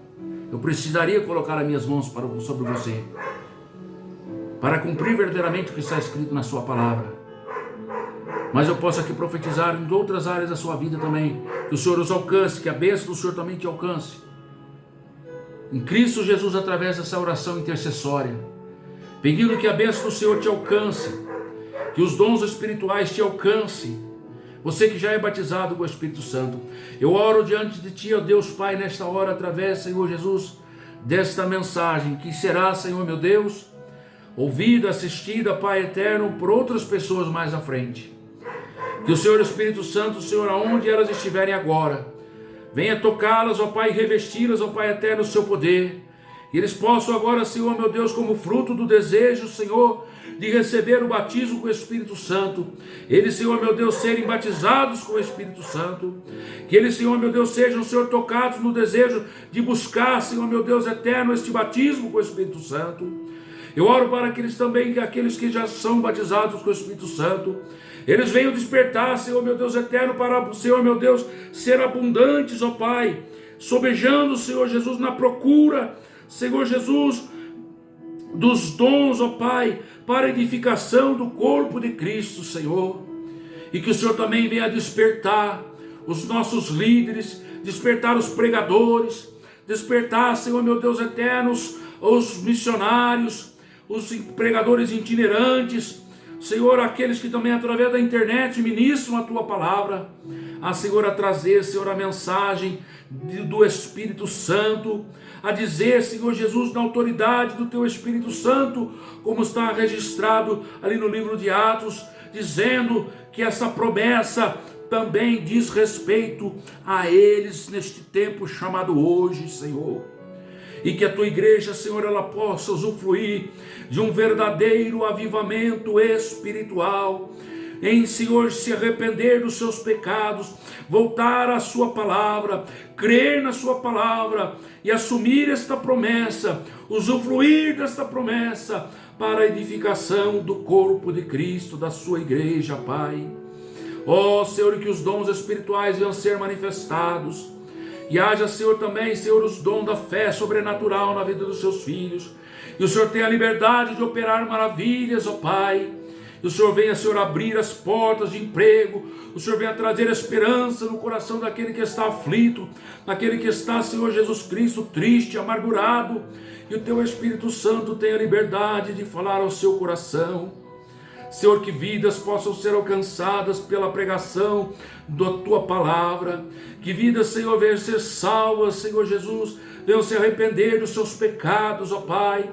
Eu precisaria colocar as minhas mãos sobre você, para cumprir verdadeiramente o que está escrito na sua palavra. Mas eu posso aqui profetizar em outras áreas da sua vida também, que o Senhor os alcance, que a bênção do Senhor também te alcance, em Cristo Jesus, através dessa oração intercessória, pedindo que a bênção do Senhor te alcance, que os dons espirituais te alcancem. Você que já é batizado com o Espírito Santo, eu oro diante de Ti, ó Deus Pai, nesta hora, através, Senhor Jesus, desta mensagem, que será, Senhor meu Deus, ouvida, assistida, Pai eterno, por outras pessoas mais à frente. Que o Senhor Espírito Santo, Senhor, aonde elas estiverem agora, venha tocá-las, ó Pai, revesti-las, ó Pai eterno, o seu poder. E eles possam agora, Senhor meu Deus, como fruto do desejo, Senhor, de receber o batismo com o Espírito Santo, eles, Senhor meu Deus, serem batizados com o Espírito Santo, que eles, Senhor meu Deus, sejam, Senhor, tocados no desejo de buscar, Senhor meu Deus eterno, este batismo com o Espírito Santo. Eu oro para aqueles que já são batizados com o Espírito Santo, eles venham despertar, Senhor meu Deus eterno, para o Senhor meu Deus ser abundantes, ó Pai, sobejando, Senhor Jesus, na procura, Senhor Jesus, dos dons, ó Pai, para a edificação do corpo de Cristo, Senhor. E que o Senhor também venha despertar os nossos líderes, despertar os pregadores, despertar, Senhor meu Deus eternos, os missionários, os pregadores itinerantes, Senhor, aqueles que também através da internet ministram a Tua palavra, Senhor, a trazer, Senhor, a mensagem do Espírito Santo, a dizer, Senhor Jesus, na autoridade do Teu Espírito Santo, como está registrado ali no livro de Atos, dizendo que essa promessa também diz respeito a eles neste tempo chamado hoje, Senhor. E que a Tua igreja, Senhor, ela possa usufruir de um verdadeiro avivamento espiritual, em, Senhor, se arrepender dos seus pecados, voltar à Sua palavra, crer na Sua palavra e assumir esta promessa, usufruir desta promessa para a edificação do corpo de Cristo, da Sua igreja, Pai. Ó Senhor, que os dons espirituais venham ser manifestados, e haja, Senhor, também, Senhor, os dons da fé sobrenatural na vida dos Seus filhos, e o Senhor tenha a liberdade de operar maravilhas, ó Pai. E o Senhor venha, Senhor, abrir as portas de emprego, o Senhor venha trazer esperança no coração daquele que está aflito, daquele que está, Senhor Jesus Cristo, triste, amargurado, e o Teu Espírito Santo tenha a liberdade de falar ao seu coração. Senhor, que vidas possam ser alcançadas pela pregação da Tua palavra, que vidas, Senhor, venham ser salvas, Senhor Jesus, venham se arrepender dos seus pecados, ó Pai,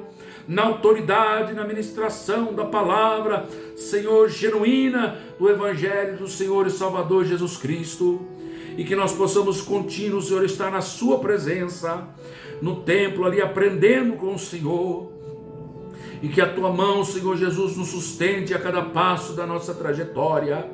na autoridade, na ministração da palavra, Senhor, genuína do Evangelho do Senhor e Salvador Jesus Cristo, e que nós possamos contínuo, Senhor, estar na Sua presença, no templo ali, aprendendo com o Senhor, e que a Tua mão, Senhor Jesus, nos sustente a cada passo da nossa trajetória.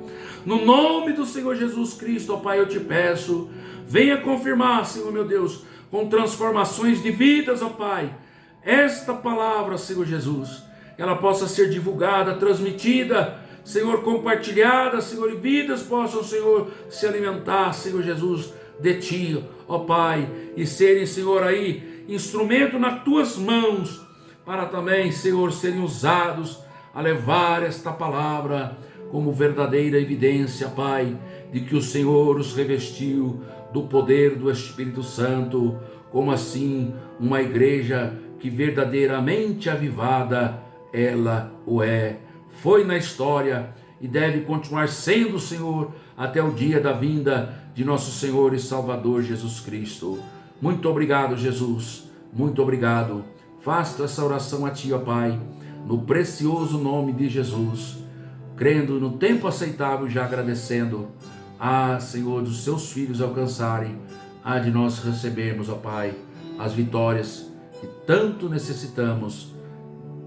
No nome do Senhor Jesus Cristo, ó Pai, eu te peço, venha confirmar, Senhor meu Deus, com transformações de vidas, ó Pai, esta palavra, Senhor Jesus, que ela possa ser divulgada, transmitida, Senhor, compartilhada, Senhor, e vidas possam, Senhor, se alimentar, Senhor Jesus, de Ti, ó Pai, e serem, Senhor, aí, instrumento nas Tuas mãos, para também, Senhor, serem usados a levar esta palavra como verdadeira evidência, Pai, de que o Senhor os revestiu do poder do Espírito Santo, como assim uma igreja que verdadeiramente avivada, ela o é, foi na história e deve continuar sendo, Senhor, até o dia da vinda de nosso Senhor e Salvador Jesus Cristo. Muito obrigado, Jesus, muito obrigado. Faço essa oração a Ti, ó Pai, no precioso nome de Jesus, crendo no tempo aceitável, já agradecendo, Senhor, dos Seus filhos alcançarem, de nós recebermos, ó Pai, as vitórias que tanto necessitamos,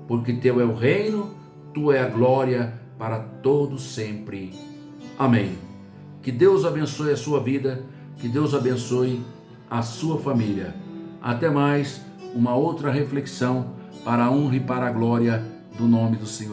porque Teu é o reino, Tua é a glória para todos sempre. Amém. Que Deus abençoe a sua vida, que Deus abençoe a sua família. Até mais, uma outra reflexão para a honra e para a glória do nome do Senhor.